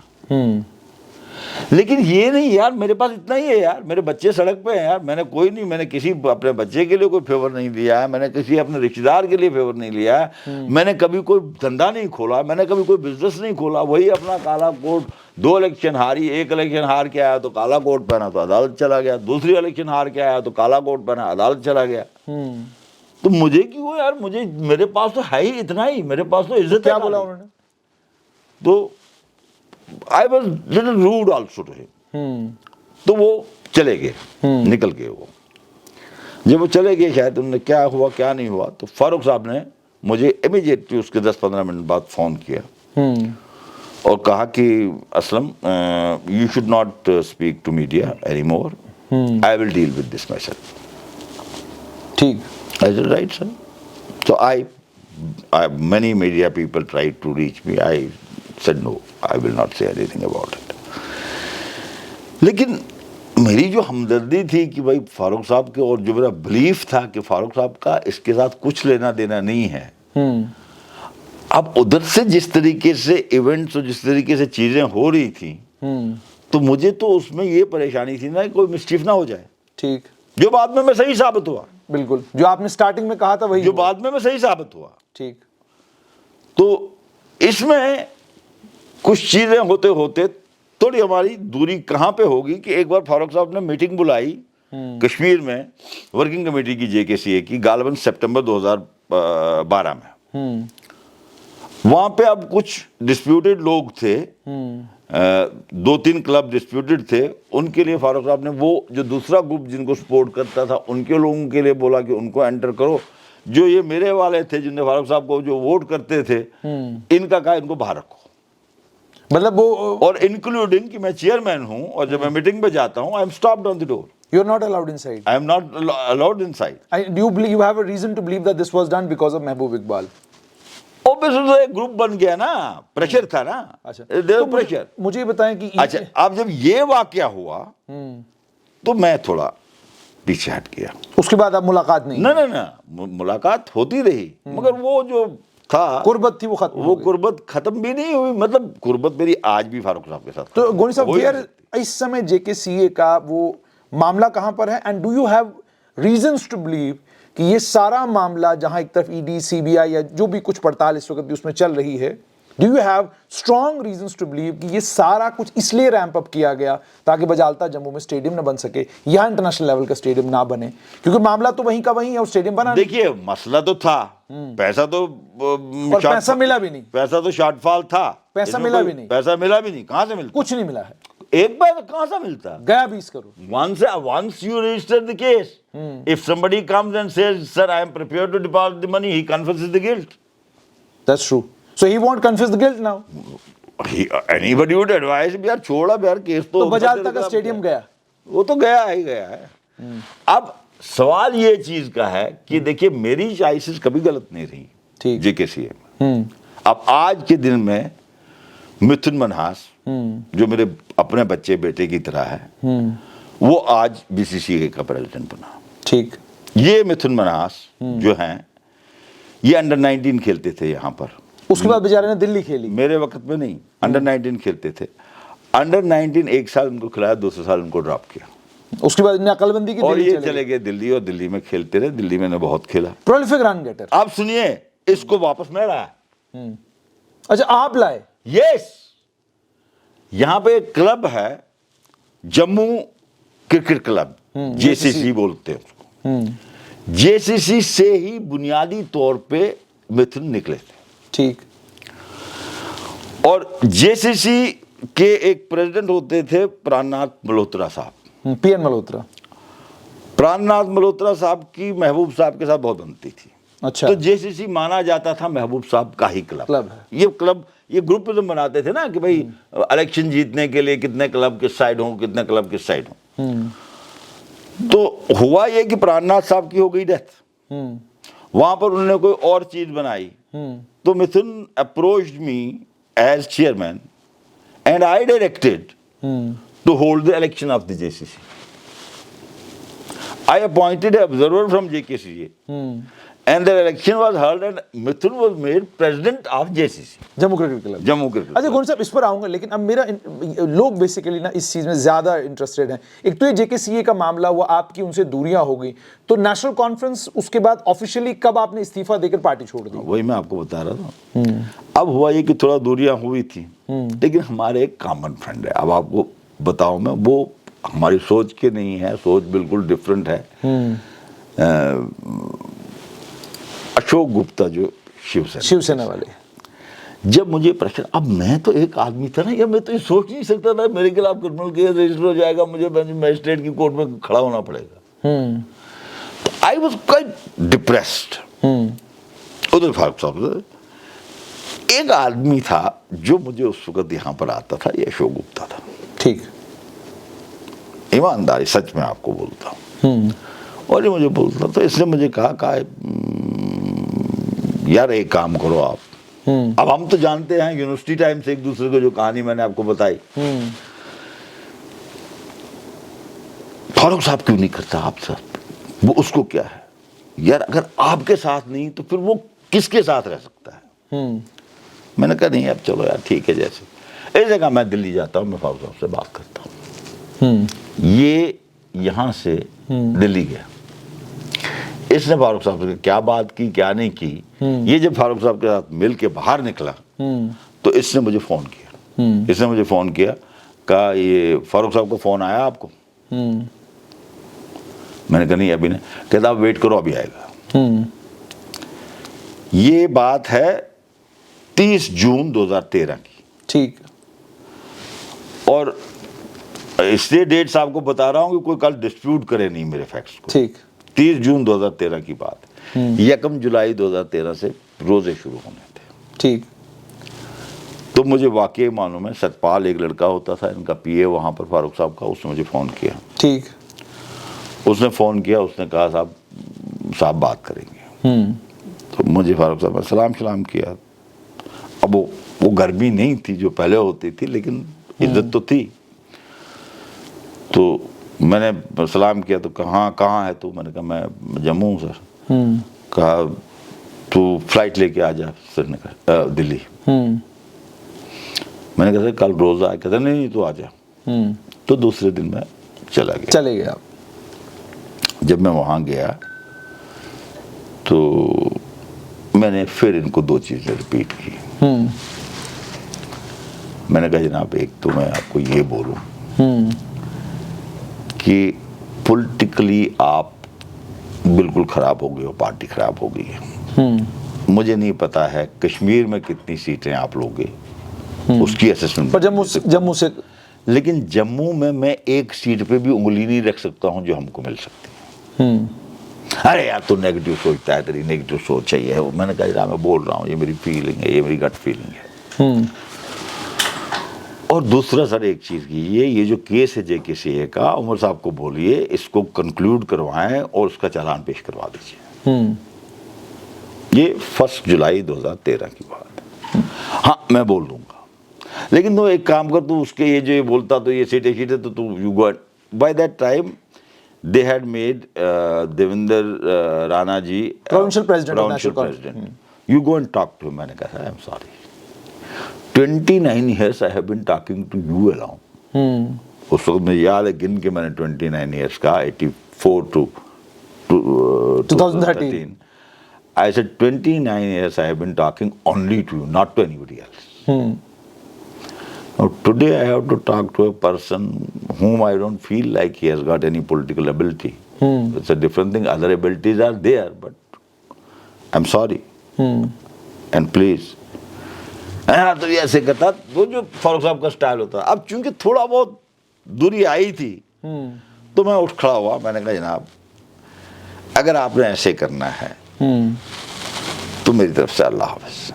لیکن یہ نہیں یار, میرے پاس اتنا ہی ہے یار, میرے بچے سڑک پہ ہیں یار, میں نے کوئی نہیں, میں نے کسی اپنے بچے کے لیے کوئی فیور نہیں لیا ہے, میں نے کسی اپنے رشتہ دار کے لیے فیور نہیں لیا ہے, میں نے کبھی کوئی دھندا نہیں کھولا, میں نے کبھی کوئی بزنس نہیں کھولا. وہی اپنا کالا کوٹ, 2 الیکشن ہاری, 1 الیکشن ہار کے آیا تو کالا کوٹ پہنا تو عدالت چلا گیا, دوسری الیکشن ہار کے آیا تو کالا کوٹ پہنا عدالت چلا گیا. تو مجھے کیوں یار, میرے پاس تو ہے ہی اتنا ہی, میرے پاس تو عزت. کیا بولا انہوں نے؟ تو I was little rude also to him. تو وہ چلے گئے, نکل گئے. وہ جب وہ چلے گئے شاید انہوں نے کیا ہوا کیا نہیں ہوا, تو فاروق صاحب نے مجھے امیجیٹلی اس کے 10-15 منٹ بعد فون کیا اور کہا کہ Aslam you should not speak to media any more, I will deal with this myself. ٹھیک. I said, right sir. So many media people tried to reach me. I said no, I will not say anything about it. لیکن میری جو ہمدردی تھی کہ بھائی فاروق صاحب کے, اور جو میرا بلیف تھا کہ فاروق صاحب کا اس کے ساتھ کچھ لینا دینا نہیں ہے, اب ادھر سے جس طریقے سے ایونٹس اور جس طریقے سے چیزیں ہو رہی تھیں تو مجھے تو اس میں یہ پریشانی تھی نا کہ کوئی مسچیف نہ ہو جائے. ٹھیک. جو بعد میں سہی ثابت ہوا. بالکل, جو آپ نے سٹارٹنگ میں کہا تھا وہی جو بعد میں صحیح ثابت ہوا. ٹھیک. تو اس میں کچھ چیزیں ہوتے ہوتے تھوڑی ہماری دوری کہاں پہ ہوگی کہ ایک بار فاروق صاحب نے میٹنگ بلائی کشمیر میں ورکنگ کمیٹی کی JKCA کی, غالباً سپٹمبر 2012 میں. وہاں پہ اب کچھ ڈسپیوٹڈ لوگ تھے, 2-3 کلب ڈسپیوٹڈ تھے, ان کے لیے فاروق صاحب نے وہ جو دوسرا گروپ جن کو سپورٹ کرتا تھا ان کے لوگوں کے لیے بولا کہ ان کو انٹر کرو. جو یہ میرے والے تھے جن نے فاروق صاحب کو جو ووٹ کرتے تھے ان کا کہا ان کو باہر رکھو. مطلب وہ, اور انکلوڈنگ کہ میں چیئرمین ہوں اور جب میں میٹنگ پہ جاتا ہوں, I am stopped on the door. You are not allowed inside. I am not allowed inside. Do you have a reason to believe that this was done because of Mehboob Iqbal? Obviously ایک group بن گیا نا, pressure تھا نا. اچھا, مجھے بتائیں کہ اچھا اب جب یہ واقعہ ہوا تو میں تھوڑا پیچھے ہٹ گیا. اس کے بعد اب ملاقات نہیں؟ نہ ملاقات ہوتی رہی مگر وہ جو تھا قربت تھی وہ ختم وہ قربت ختم بھی نہیں ہوئی. مطلب قربت میری آج بھی فاروق صاحب کے ساتھ. تو گونی صاحب اس سمے جے کے سی اے کا وہ معاملہ کہاں پر ہے؟ And do you have reasons to believe کہ یہ سارا معاملہ جہاں ایک طرف ای ڈی سی بی آئی یا جو بھی کچھ پڑتال اس وقت بھی اس میں چل رہی ہے، do you have strong reasons to believe کہ یہ سارا کچھ اس لیے ریمپ اپ کیا گیا تاکہ بجالتا جموں میں اسٹیڈیم نہ بن سکے یا انٹرنیشنل لیول کا اسٹیڈیم نہ بنے؟ کیونکہ معاملہ تو وہیں کا وہیں ہے اور اسٹیڈیم بنا نہیں. دیکھیے مسئلہ تو تھا، پیسہ تو اور پیسہ ملا بھی نہیں. پیسہ تو شارٹ فال تھا. پیسہ ملا بھی نہیں. پیسہ ملا بھی نہیں. کہاں سے ملتا؟ کچھ نہیں ملا ہے. ایک بار کہاں سے ملتا؟ گیا 20 crore. Once you register the case, if somebody comes and says, sir, I am prepared to deposit the money, he confesses the guilt. That's true. So he won't confess the guilt now. Anybody would advise him, یار چھوڑا یار case تو بجالتا کا stadium گیا. وہ تو گیا ہی گیا ہے. اب سوال یہ چیز کا ہے کہ دیکھیے میری چوائسز کبھی غلط نہیں رہی جے کے سی اے میں. اب آج کے دن میں متھن منہاس جو میرے اپنے بچے بیٹے کی طرح ہے وہ آج بی سی سی اے کا پریزیڈنٹ بنا. ٹھیک. یہ متھن منہاس جو ہیں یہ انڈر 19 کھیلتے تھے یہاں پر. اس کے بعد بیچارے نے دلی کھیلی. میرے وقت میں نہیں، انڈر 19 کھیلتے تھے. انڈر 19 ایک سال ان کو کھلایا، دوسرے سال ان کو ڈراپ کیا. اس کے بعد انہیں عقل بندی کی اور یہ چلے گئے دلی اور دلی میں کھیلتے رہے. دلی میں نے بہت کھیلا. پرولیفک رن گیٹر. آپ سنیے اس کو واپس میں لایا. اچھا آپ لائے؟ یس. یہاں پہ ایک کلب ہے جموں کرکٹ کلب، جے سی سی بولتے ہیں اس کو. جے سی سی سے ہی بنیادی طور پہ متھن نکلے تھے. ٹھیک. اور جے سی سی کے ایک پریزیڈنٹ ہوتے تھے پران ناتھ ملہوترا صاحب. پی این ملہوترا. پران ناتھ ملہوترا صاحب کی محبوب صاحب کے ساتھ بہت بنتی تھی. اچھا. تو جے سی سی مانا جاتا تھا محبوب صاحب کا ہی کلب ہے. یہ کلب یہ گروپزم بناتے تھے نا کہ بھائی الیکشن جیتنے کے لیے کتنے کلب کس سائڈ ہوں، کتنے کلب کس سائڈ ہوں. تو ہوا یہ کہ پران ناتھ صاحب کی ہو گئی ڈیتھ. وہاں پر انہوں نے کوئی اور چیز بنائی. تو Mithun approached me as chairman and I directed to hold the election of the JCC. I appointed an observer from JKCA and the election was held and Mithun was made president of JCC. Jammu cricket club. Jammu cricket. اچھا گونی صاحب اس پر آؤں گا، لیکن اب میرا لوگ basically نا اس چیز میں زیادہ انٹرسٹڈ ہیں. ایک تو یہ جے کے سی اے کا معاملہ ہوا، آپ کی ان سے دوریاں ہو گئی، تو نیشنل کانفرنس اس کے بعد آفیشیلی کب آپ نے استعفیٰ دے کر پارٹی چھوڑ دی؟ وہی میں آپ کو بتا رہا تھا. اب ہوا یہ کہ تھوڑا دوریاں ہوئی تھی لیکن ہمارے ایک کامن فرینڈ ہے. اب آپ کو بتاؤں میں، وہ ہماری سوچ کے نہیں ہے، سوچ بالکل ڈفرینٹ ہے. اشوک گپتا جو شیو سینا والے. جب مجھے پریشر، اب میں تو ایک آدمی تھا نا، یا میں تو یہ سوچ نہیں سکتا تھا میرے خلاف کرمنل کیس رجسٹر ہو جائے گا، مجھے میجسٹریٹ کی کورٹ میں کھڑا ہونا پڑے گا. I was quite depressed. ادھر فاروق صاحب ایک آدمی تھا جو مجھے اس وقت یہاں پر آتا تھا، یہ اشوک گپتا تھا. ٹھیک. ایمانداری سچ میں آپ کو بولتا ہوں. اور یہ مجھے بولتا تو اس نے مجھے کہا یار ایک کام کرو آپ. اب ہم تو جانتے ہیں یونیورسٹی ٹائم سے ایک دوسرے کو، جو کہانی میں نے آپ کو بتائی. فاروق صاحب کیوں نہیں کرتا آپ ساتھ؟ وہ اس کو کیا ہے یار، اگر آپ کے ساتھ نہیں تو پھر وہ کس کے ساتھ رہ سکتا ہے؟ میں نے کہا نہیں اب چلو یار ٹھیک ہے. جیسے ایسے کہا میں دلی جاتا ہوں، میں فاروق صاحب سے بات کرتا ہوں. یہ یہاں سے دلی گیا. اس نے فاروق صاحب سے کیا بات کی کیا نہیں کی. یہ جب فاروق صاحب کے ساتھ مل کے باہر نکلا تو اس نے مجھے فون کیا. اس نے مجھے فون کیا، کہا یہ فاروق صاحب کو فون آیا آپ کو؟ میں نے کہا نہیں ابھی نہیں. کہتا آپ ویٹ کرو ابھی آئے گا. یہ بات ہے 30 جون 2013 کی. ٹھیک. اور اس لیے ڈیٹس آپ کو بتا رہا ہوں کہ کوئی کل ڈسپیوٹ کرے نہیں میرے فیکٹس کو. ٹھیک. 30 جون 2013 کی بات. 1 جولائی 2013 سے روزے شروع ہونے تھے. ٹھیک. تو مجھے واقعی معلوم ہے، ستپال ایک لڑکا ہوتا تھا ان کا پی اے وہاں پر فاروق صاحب کا، اس نے مجھے فون کیا. ٹھیک. اس نے فون کیا، اس نے کہا صاحب بات کریں گے. تو مجھے فاروق صاحب نے سلام کیا. اب وہ گرمی نہیں تھی جو پہلے ہوتی تھی، لیکن عزت تو تھی. تو میں نے سلام کیا تو کہاں ہے تو؟ میں نے کہا میں جموں ہوں سر. کہا تو فلائٹ لے کے آ جا سری نگر دلی. میں نے کہا سر کل روز آئے. کہتا نہیں تو آ جا. تو دوسرے دن میں چلے گیا. جب میں وہاں گیا تو میں نے پھر ان کو 2 چیزیں ریپیٹ کی. میں نے کہا جناب ایک تو میں آپ کو یہ بولوں کہ پولیٹیکلی آپ بالکل خراب ہو گئے ہو, پارٹی خراب ہو گئی ہے. مجھے نہیں پتا ہے کشمیر میں کتنی سیٹیں آپ لوگ گے, اس کی اسسمنٹ. پر جموں سے, لیکن جموں میں ایک سیٹ پہ بھی انگلی نہیں رکھ سکتا ہوں جو ہم کو مل سکتی ہے. ارے یار تو نیگیٹو سوچتا ہے, تیری نیگیٹو سوچ ہے یہ. میں نے کہا جناب میں بول رہا ہوں یہ میری فیلنگ ہے, یہ میری گٹ فیلنگ ہے. اور دوسرا سر ایک چیز کی یہ جو کیس ہے JK کا, عمر صاحب کو بولیے اس کو کنکلوڈ کروائیں اور اس کا چالان پیش کروا دیجیے. یہ 1 جولائی 2013 کی بات ہے. ہاں میں بول دوں گا, لیکن تو ایک کام کر, تو اس کے یہ جو بولتا تو یہ سیٹیں تو you go. By that time they had made Devendra Rana ji provincial president. You go and talk to him. میں نے کہا I'm sorry. 29 years I have been talking to you alone. اس وقت مجھے یاد ہے گن کے میں نے 29 years کا 84 to 2013. I said 29 years I have been talking only to you, not to anybody else. Now today I have to talk to a person whom I don't feel like he has got any political ability. It's a different thing. Other abilities are there, but I'm sorry. And please. تو یہ ایسے کرتا, وہ جو فاروق صاحب کا style ہوتا. اب چونکہ تھوڑا بہت دوری آئی تھی تو میں اٹھ کھڑا ہوا. میں نے کہا جناب اگر آپ نے ایسے کرنا ہے تو میری طرف سے اللہ حافظ.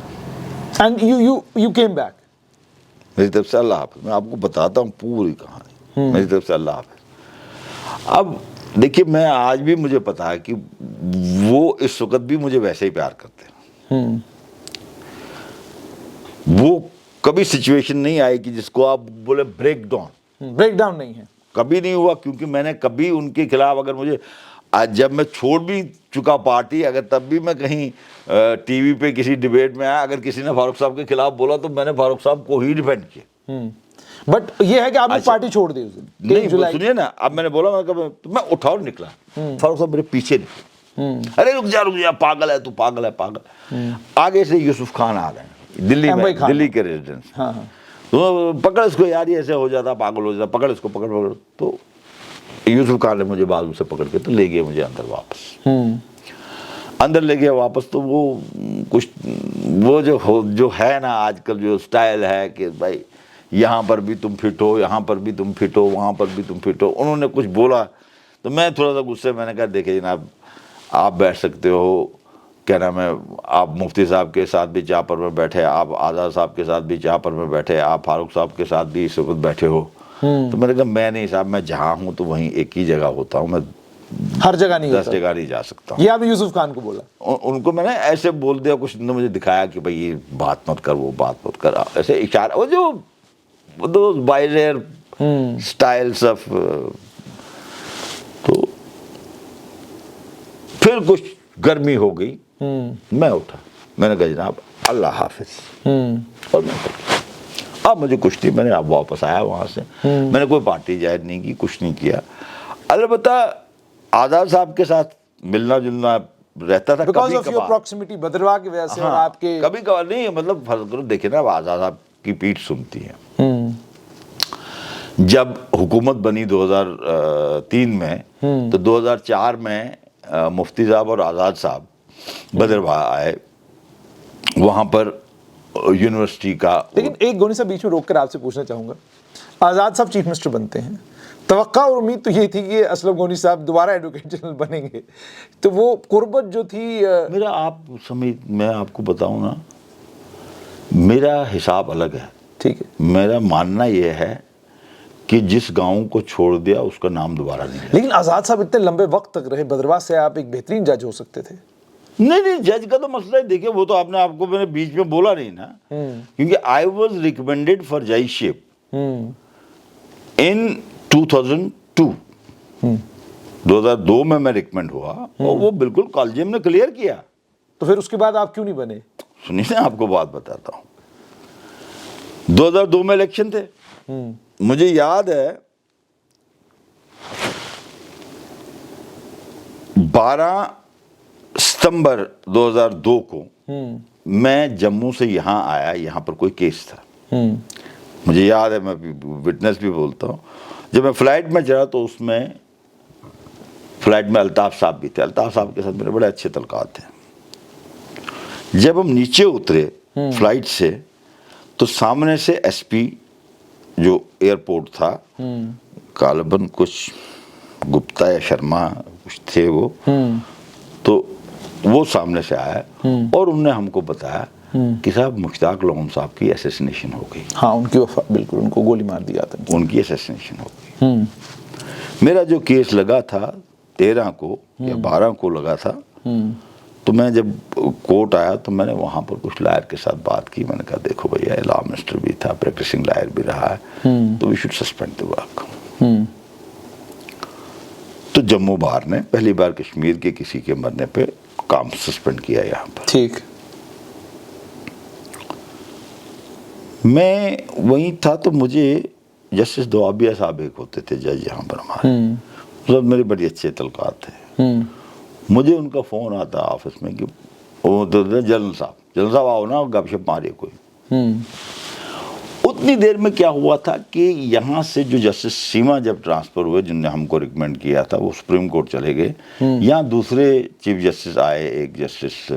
And you came back. میری طرف سے اللہ حافظ. میں آپ کو بتاتا ہوں پوری کہانی. میری طرف سے اللہ حافظ. اب دیکھیے میں آج بھی مجھے پتا ہے کہ وہ اس وقت بھی مجھے ویسے ہی پیار کرتے ہیں. وہ کبھی سچویشن نہیں آئی کہ جس کو آپ بولے بریک ڈاؤن نہیں ہے, کبھی نہیں ہوا. کیونکہ میں نے کبھی ان کے خلاف, اگر مجھے جب میں چھوڑ بھی چکا پارٹی, اگر تب بھی میں کہیں ٹی وی پہ کسی ڈیبیٹ میں آیا, اگر کسی نے فاروق صاحب کے خلاف بولا تو میں نے فاروق صاحب کو ہی ڈیفینڈ کیا. بٹ یہ ہے کہ آپ نے پارٹی چھوڑ دی اس دن. نہیں سنیے نا, اب میں نے بولا میں اٹھا اور نکلا. فاروق صاحب میرے پیچھے نکلے. ارے رک جا پاگل ہے تو, پاگل ہے. آگے سے یوسف خان آ گئے دلی کے ریزیڈنس. پکڑ اس کو یار, یہ ایسے ہو جاتا, پاگل ہو جاتا, پکڑ اس کو, پکڑ. تو یوسف خان نے مجھے بازو سے پکڑ کے تو لے گئے مجھے اندر واپس. اندر لے گیا واپس. تو وہ کچھ وہ جو ہے نا آج کل جو سٹائل ہے کہ بھائی یہاں پر بھی تم فٹ ہو, یہاں پر بھی تم فٹ ہو, وہاں پر بھی تم فٹ ہو. انہوں نے کچھ بولا تو میں تھوڑا سا غصے, میں نے کہا دیکھیں جناب آپ بیٹھ سکتے ہو, کیا نام ہے, آپ مفتی صاحب کے ساتھ بھی چاپر میں بیٹھے, آپ آزاد صاحب کے ساتھ بھی چاپر میں بیٹھے, آپ فاروق صاحب کے ساتھ بھی اس وقت بیٹھے ہو. تو میں نے کہا میں نہیں صاحب, میں جہاں ہوں تو وہیں ایک ہی جگہ ہوتا ہوں, میں ہر جگہ نہیں, 10 جگہ نہیں جا سکتا ہوں. یہ آپ یوسف خان کو بولا؟ ان کو میں نے ایسے بول دیا, کچھ نے مجھے دکھایا کہ بھائی یہ بات مت کر, وہ بات مت کر, ایسے اشارہ, وہ جو those wiser styles of. تو پھر کچھ گرمی ہو گئی, میں اٹھا, میں نے کہا جناب اللہ حافظ, اور میں اب مجھے کچھ نہیں. میں نے اب واپس آیا وہاں سے, میں نے کوئی پارٹی جائز نہیں کی, کچھ نہیں کیا. البتہ آزاد صاحب کے ساتھ ملنا جلنا رہتا تھا because of your proximity Bhaderwah کی وجہ سے, اور آپ کے کبھی کبھار نہیں, مطلب فرض کرو دیکھیں نا, آزاد صاحب کی پیٹھ سنتی ہے. جب حکومت بنی 2003 میں, تو 2004 میں مفتی صاحب اور آزاد صاحب بدرواہ آئے وہاں پر یونیورسٹی کا. لیکن ایک گونی صاحب بیچ میں روک کر آپ سے پوچھنا چاہوں گا, آزاد صاحب چیف منسٹر بنتے ہیں, توقع اور امید تو یہ تھی کہ اسلم گونی صاحب دوبارہ ایڈوکیٹ جنرل بنیں گے, تو وہ قربت جو تھی میرا, آپ سمجھ, میں آپ کو بتاؤں نا, میرا حساب الگ ہے. ٹھیک ہے, میرا ماننا یہ ہے کہ جس گاؤں کو چھوڑ دیا اس کا نام دوبارہ نہیں. لیکن آزاد صاحب اتنے لمبے وقت تک رہے, بدرواہ سے آپ ایک بہترین جج ہو سکتے تھے. نہیں جج کا تو مسئلہ ہے, دیکھیں وہ تو آپ نے, آپ کو میں نے بیچ میں بولا نہیں نا, کیونکہ آئی واز ریکمینڈیڈ فار ججشپ ان 2002. 2002 میں میں ریکمینڈ ہوا اور وہ بالکل کالجیم نے کلیئر کیا. تو پھر اس کے بعد آپ کیوں نہیں بنے؟ سنیے نا آپ کو بات بتاتا ہوں. 2002 میں الیکشن تھے. مجھے یاد ہے 12 ستمبر 2002 کو میں جموں سے یہاں آیا. یہاں پر کوئی کیس تھا. مجھے یاد ہے, میں وٹنس بھی بولتا ہوں. جب میں فلائٹ میں چڑھا تو اس میں فلائٹ میں الطاف صاحب بھی تھے. الطاف صاحب کے ساتھ میرے بڑے اچھے تعلقات تھے. جب ہم نیچے اترے فلائٹ سے تو سامنے سے ایس پی جو ایئرپورٹ تھا, غالباً کچھ گپتا یا شرما کچھ تھے وہ, تو وہ سامنے سے آیا اور انہوں نے ہم کو بتایا کہ صاحب مشتاق لون صاحب کی اسیسینیشن ہو گئی. ہاں ان کی بالکل, ان کو گولی مار دیا تھا. ان کی اسیسینیشن ہو گئی. میرا جو کیس لگا تھا 13 کو یا 12 کو لگا تھا, تو میں جب کورٹ آیا تو میں نے وہاں پر کچھ لائر کے ساتھ بات کی. میں نے کہا دیکھو بھیا, لا منسٹر بھی تھا, پریکٹسنگ لائر بھی رہا ہے, تو we should suspend the work. تو جموں بار نے پہلی بار کشمیر کے کسی کے مرنے پہ کام سسپینڈ کیا یہاں پر. ٹھیک. میں وہیں تھا تو مجھے جسٹس دوابیہ صاحب ایک ہوتے تھے جج یہاں پر ہمارے, سب میرے بڑے اچھے تعلقات تھے. مجھے ان کا فون آتا آفس میں کہ وہ جنرل صاحب آؤ نا, گپ شپ مارے کوئی. اتنی دیر میں کیا ہوا تھا کہ یہاں سے جو جسٹس سیما جب ٹرانسفر ہوئے, جن نے ہم کو ریکمینڈ کیا تھا, وہ سپریم کورٹ چلے گئے. یہاں دوسرے چیف جسٹس آئے, ایک جسٹس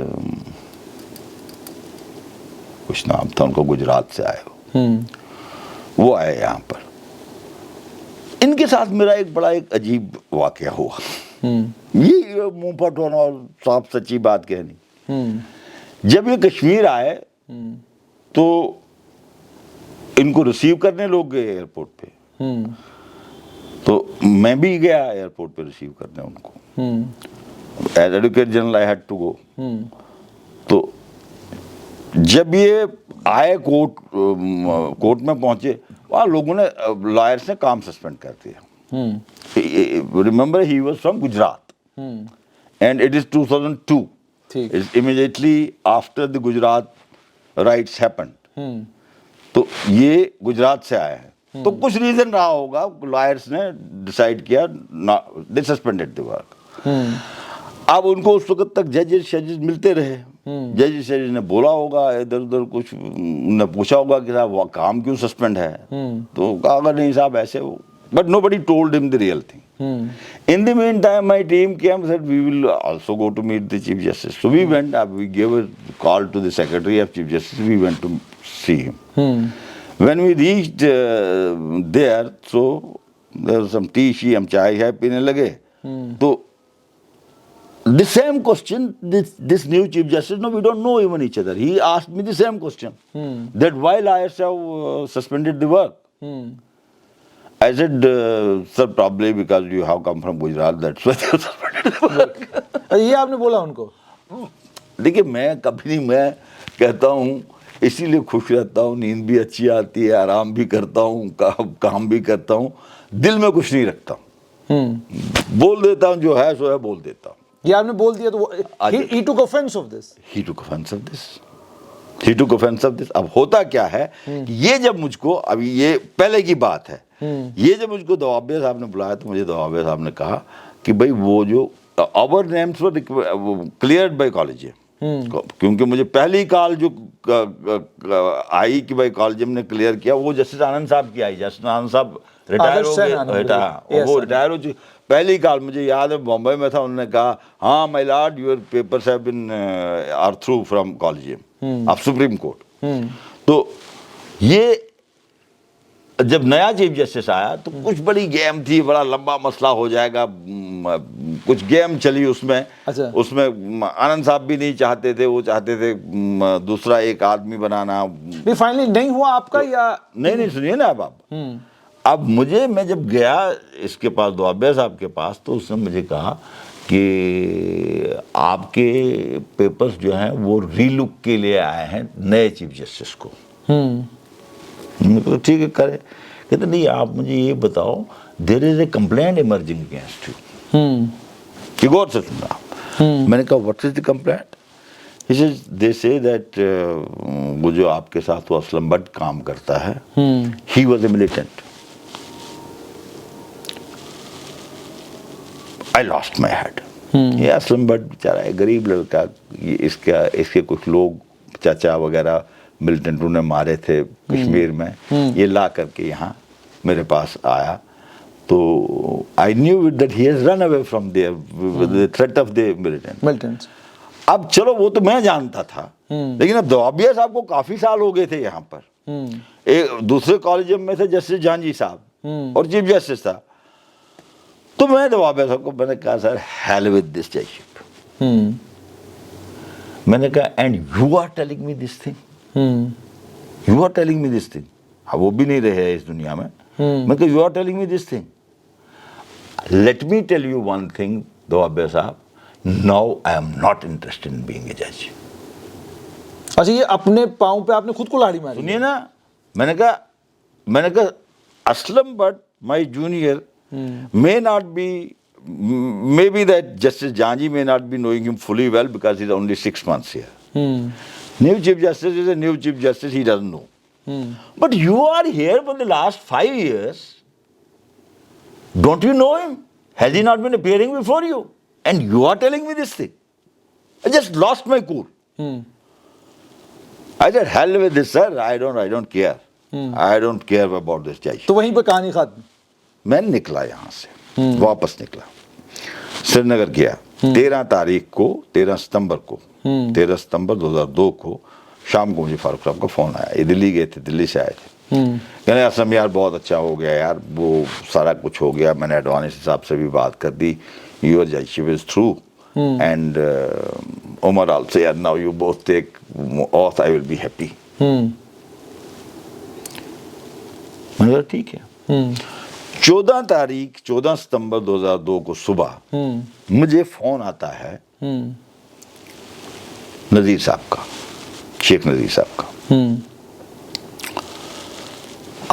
کچھ نام تھا ان کو, گجرات سے آئے وہ آئے یہاں پر. ان کے ساتھ میرا ایک بڑا ایک عجیب واقعہ ہوا. یہ منہ پھٹ ہونا اور صاف سچی بات کہنی. جب یہ کشمیر آئے تو ان کو ریسیو کرنے لوگ گئے ایئرپورٹ پہ, تو میں بھی گیا ایئرپورٹ پہ ریسیو کرنے ان کو. As advocate general I had to go. تو جب یہ آئے کورٹ میں پہنچے, وہاں لوگوں نے, لائرس نے کام سسپینڈ کر دیا. Remember he was from Gujarat and it is 2002. Immediately after the Gujarat rights happened. تو یہ گجرات سے آئے ہیں, تو کچھ ریزن رہا ہوگا, لائرس نے ڈیسائیڈ کیا, دے سسپینڈڈ دی ورک. اب ان کو اس وقت تک ججز ملتے رہے. ججز نے بولا ہوگا ادھر ادھر, کچھ نے پوچھا ہوگا کہ صاحب وہ کام کیوں سسپینڈ ہے, تو کہا اگر نہیں صاحب ایسے ہو, but nobody told him the real thing. In the meantime, my team came and said, we will also go to meet the Chief Justice. So we went up, we gave a call to the Secretary of Chief Justice, we went to see him. When we reached there, so there was some tea, hum chai hai peene lage. So the same question, this new Chief Justice, no, we don't know even each other. He asked me the same question, that why lawyers have suspended the work. I said, sir, probably because you have come from Gujarat, that's why they have suspended the work. یہ آپ نے بولا ان کو؟ دیکھیے میں کبھی نہیں, میں کہتا ہوں اسی لیے خوش رہتا ہوں, نیند بھی اچھی آتی ہے, آرام بھی کرتا ہوں, کام بھی کرتا ہوں, دل میں کچھ نہیں رکھتا ہوں, بول دیتا ہوں جو ہے سو ہے, بول دیتا ہوں. یہ آپ نے بول دیا تو he took offense of this. He took offense of this. He took offense of this. اب ہوتا کیا ہے, یہ جب مجھ کو, ابھی یہ پہلے کی بات ہے, یہ جب مجھ کو دوابیہ صاحب نے بلایا تو مجھے دوابیہ صاحب نے کہا کہ بھائی وہ جو our names were cleared by college, کیونکہ مجھے پہلی کال جو آئی کہ بھائی کالجیم نے کلیئر کیا, وہ جسٹس آنند صاحب کی آئی. جسٹس آنند صاحب ریٹائر ہو گئے, وہ ریٹائر ہو چکے. پہلی کال مجھے یاد ہے بامبے میں تھا, انہوں نے کہا ہاں my lord your papers have been are through from collegium of Supreme Court. تو یہ جب نیا چیف جسٹس آیا تو کچھ بڑی گیم تھی, بڑا لمبا مسئلہ ہو جائے گا, کچھ گیم چلی اس میں. اس میں آنند صاحب بھی نہیں چاہتے تھے, وہ چاہتے تھے دوسرا ایک آدمی بنانا. فائنلی نہیں ہوا آپ کا یا نہیں, سنیے نا اب مجھے, میں جب گیا اس کے پاس, دوابیہ صاحب کے پاس, تو اس نے مجھے کہا کہ آپ کے پیپرز جو ہیں وہ ری لک کے لیے آئے ہیں نئے چیف جسٹس کو. ٹھیک ہے کرے. کہتے نہیں آپ مجھے یہ بتاؤ there is a complaint emerging against you. کہ غور سے سننا آپ. میں نے کہا what is the complaint? He says, they say that وہ جو آپ کے ساتھ وہ اسلم بٹ کام کرتا ہے, he was a militant. I lost my head. یہ اسلم بٹ بیچارہ ہے غریب لڑکا, اس کے کچھ لوگ چاچا وغیرہ ملیٹنٹوں نے مارے تھے کشمیر میں, یہ لا کر کے یہاں میرے پاس آیا. تو I knew that he has run away from there with the threat of the militants. اب چلو وہ تو میں جانتا تھا, لیکن اب دوابیہ صاحب کو کافی سال ہو گئے تھے یہاں پر. ایک دوسرے کالج میں تھے جسٹس جہانجی صاحب اور چیف جسٹس تھا. تو میں دوابیہ صاحب کو میں نے کہا سر hell with this judgeship. میں نے کہا and you are telling me this thing. You are telling me this thing. اب وہ بھی نہیں رہے اس دنیا میں. میں نے کہا you are telling me this thing. Let me tell you one thing دوابیہ صاحب, now I am not interested in being a judge. اچھا یہ اپنے پاؤں پہ آپ نے خود کو لاڑی ماری. سنیے نا, میں نے کہا Aslam but my junior may not be, maybe that Justice Janji may not be knowing him fully well because he's only 6 months here. New Chief Justice is a new Chief Justice, he doesn't know. But you are here for the last 5 years. Don't you know him? Has he not been appearing before you? And you are telling me this thing. I just lost my cool. I said, hell with this, sir. I don't care. I don't care about this judge. تو وہیں پہ کہانی ختم. میں نکلا یہاں سے, واپس نکلا, سری نگر گیا. 13 ستمبر 2002 کو شام کو مجھے فاروق صاحب کا فون آیا. یہ دلی گئے تھے, دلی سے آئے تھے. کہنے اسلم یار بہت اچھا ہو گیا یار, وہ سارا کچھ ہو گیا, میں نے ایڈوانس صاحب سے بھی بات کر دی, your judgeship is through. And Umar also, yeah, now you both take oath, I will be happy. میں نے کہا ٹھیک ہے. 14 ستمبر 2002 کو صبح مجھے فون آتا ہے نذیر صاحب کا, شیخ نذیر صاحب کا.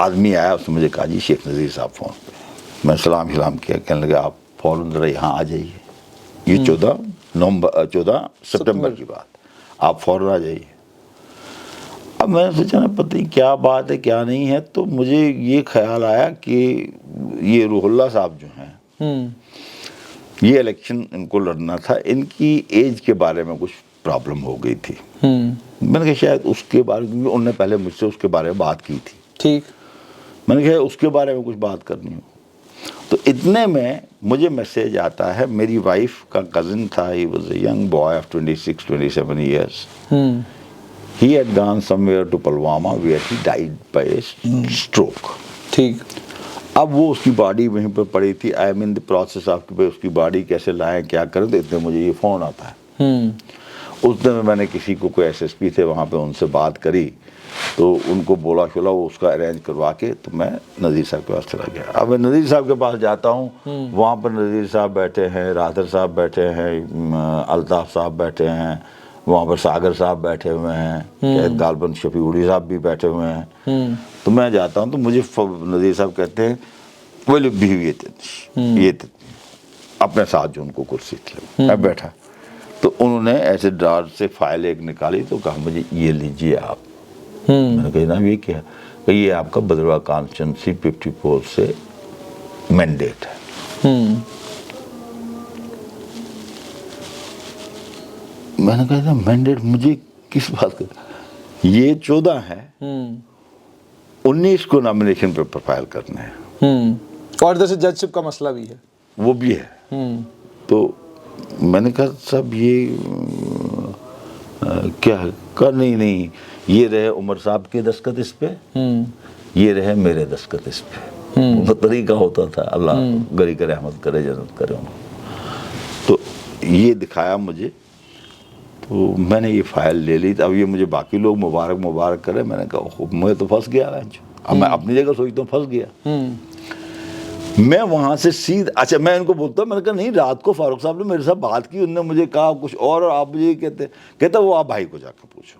آدمی آیا, اس نے مجھے کہا جی شیخ نذیر صاحب فون پہ. میں سلام کیا, کہنے لگا آپ فوراً ذرا یہاں آ جائیے. یہ 14 ستمبر کی بات, آپ فوراً آ جائیے. اب میں نے سوچا نا پتہ نہیں کیا بات ہے کیا نہیں ہے, تو مجھے یہ خیال آیا کہ یہ روح اللہ صاحب جو ہیں, یہ الیکشن ان کو لڑنا تھا, ان کی ایج کے بارے میں کچھ پرابلم ہو گئی تھی. میں نے کہا شاید اس کے بارے میں, انہوں نے پہلے مجھ سے اس کے بارے میں بات کی تھی. ٹھیک. میں نے کہا اس کے بارے میں کچھ بات کرنی ہو. تو اتنے میں مجھے میسیج آتا ہے, میری وائف کا کزن تھا, he was a young boy of 26-27 years. He had gone somewhere to Pulwama where he died by a stroke. ٹھیک. اب وہ اس کی باڈی وہیں پر پڑی تھی. I am in the process of اس کی باڈی کیسے لائیں کیا کریں, تو اتنے مجھے یہ فون آتا ہے. اس دن میں نے کسی کو کوئی SSP تھے وہاں پہ, ان سے بات کری, تو ان کو بولا وہ اس کا ارینج کروا کے, تو میں نذیر صاحب کے پاس چلا گیا. اب میں نذیر صاحب کے پاس جاتا ہوں, وہاں پر نذیر صاحب بیٹھے ہیں, رادر صاحب بیٹھے ہیں, الطاف صاحب بیٹھے ہیں, وہاں پر ساگر صاحب بیٹھے ہوئے ہیں, غالباً شفیع اڑی صاحب بھی بیٹھے ہوئے ہیں. تو میں جاتا ہوں تو مجھے نذیر صاحب کہتے ہیں وہ لوگ بھی یہ اپنے ساتھ جو ان کو کرسی تھی. میں بیٹھا تو انہوں نے ایسے ڈار سے فائل ایک نکالی, تو کہا مجھے یہ لیجیے آپ. میں نے کہا جناب یہ کیا؟ کہ یہ آپ کا بدرواہ کانسٹیچوئنسی 54 سے مینڈیٹ ہے. میں نے کہا مینڈیٹ مجھے کس بات کا؟ یہ 14 ہے, 19 کو نامینیشن پیپر فائل کرنے ہیں, اور ادھر سے ججشپ کا مسئلہ بھی ہے, وہ بھی ہے. تو میں نے کہا صاحب یہ کیا ہے؟ کہا نہیں, یہ رہے عمر صاحب کے دستخط اس پہ, یہ رہے میرے دستخط اس پہ. وہ طریقہ ہوتا تھا, اللہ گری کرے رحمت کرے جنت کرے. تو یہ دکھایا مجھے, تو میں نے یہ فائل لے لی. اب یہ مجھے باقی لوگ مبارک کرے. میں نے کہا میں تو پھنس گیا. اب میں اپنی جگہ سوچتا ہوں پھنس گیا. میں وہاں سے سیدھا, اچھا میں ان کو بولتا ہوں, میں نے کہا نہیں رات کو فاروق صاحب نے میرے ساتھ بات کی, انہوں نے مجھے کہا کچھ اور, آپ مجھے کہتا وہ آپ بھائی کو جا کے پوچھو.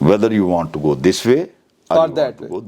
whether you want to go this way or you want to go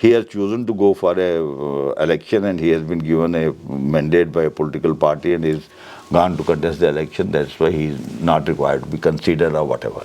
he has chosen to go for a election and he has been given a mandate by a political party and he's gone to contest the election, that's why he is not required to be considered or whatever।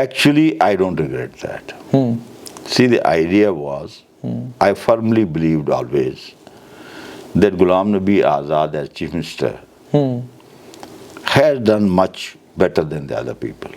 Actually, I don't regret that. See, the idea was, I firmly believed always that Ghulam Nabi Azad as Chief Minister has done much better than the other people.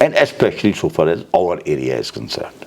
And especially so far as our area is concerned.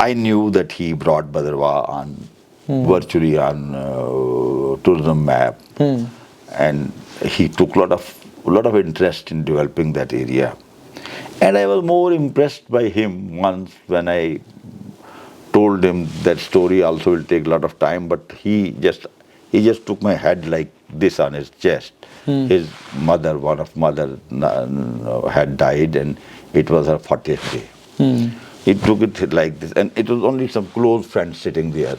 I knew that he brought Bhadrawa on virtually on tourism map, and he took lot of interest in developing that area. And I was more impressed by him once when I told him that story also will take a lot of time, but he just took my head like this on his chest. His mother, one of mother had died, and it was her 40th day. He took it like this, and it was only some close friends sitting there.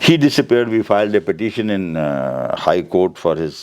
He disappeared. We filed a petition in High Court for his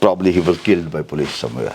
probably he was killed by police somewhere.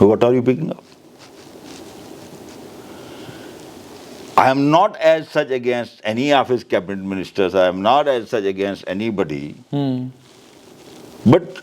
What are you picking up? I am not as such against any of his cabinet ministers. I am not as such against anybody. But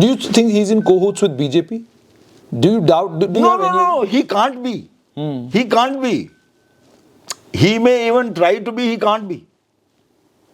Do you think he's in cahoots with BJP? Do you doubt? Do you have any? No. He can't be. He can't be. He may even try to be. He can't be.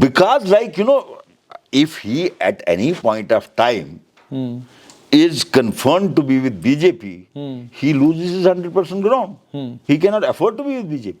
Because, like, you know, if he at any point of time is confirmed to be with BJP, he loses his 100% ground. He cannot afford to be with BJP.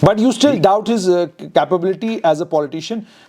But you still doubt his capability as a politician?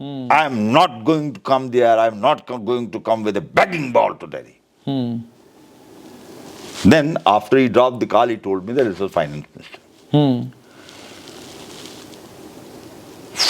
I am not going to come there. I am not going to come with a begging ball to Delhi. Then after he dropped the call, he told me that this was finance minister.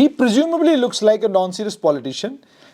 He presumably looks like a non-serious politician,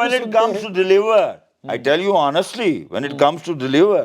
when it comes to deliver, I tell you honestly, when it comes to deliver,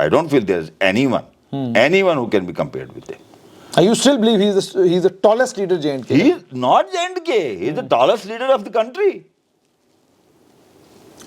I don't feel there is anyone who can be compared with him. You still believe he's the tallest leader J&K? He is not J&K. He is the tallest leader of the country.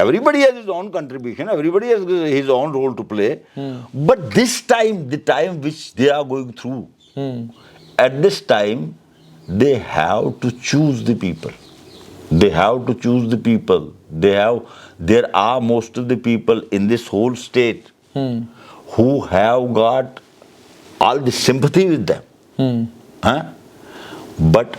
everybody has his own contribution, everybody has his own role to play, but this time, the time which they are going through, at this time they have to choose the people. There are most of the people in this whole state who have got all the sympathy with them. But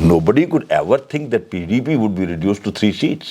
Nobody could ever think that PDP would be reduced to 3 seats.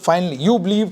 finally you believe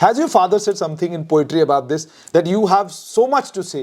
Has your father said something in poetry about this, that you have so much to say,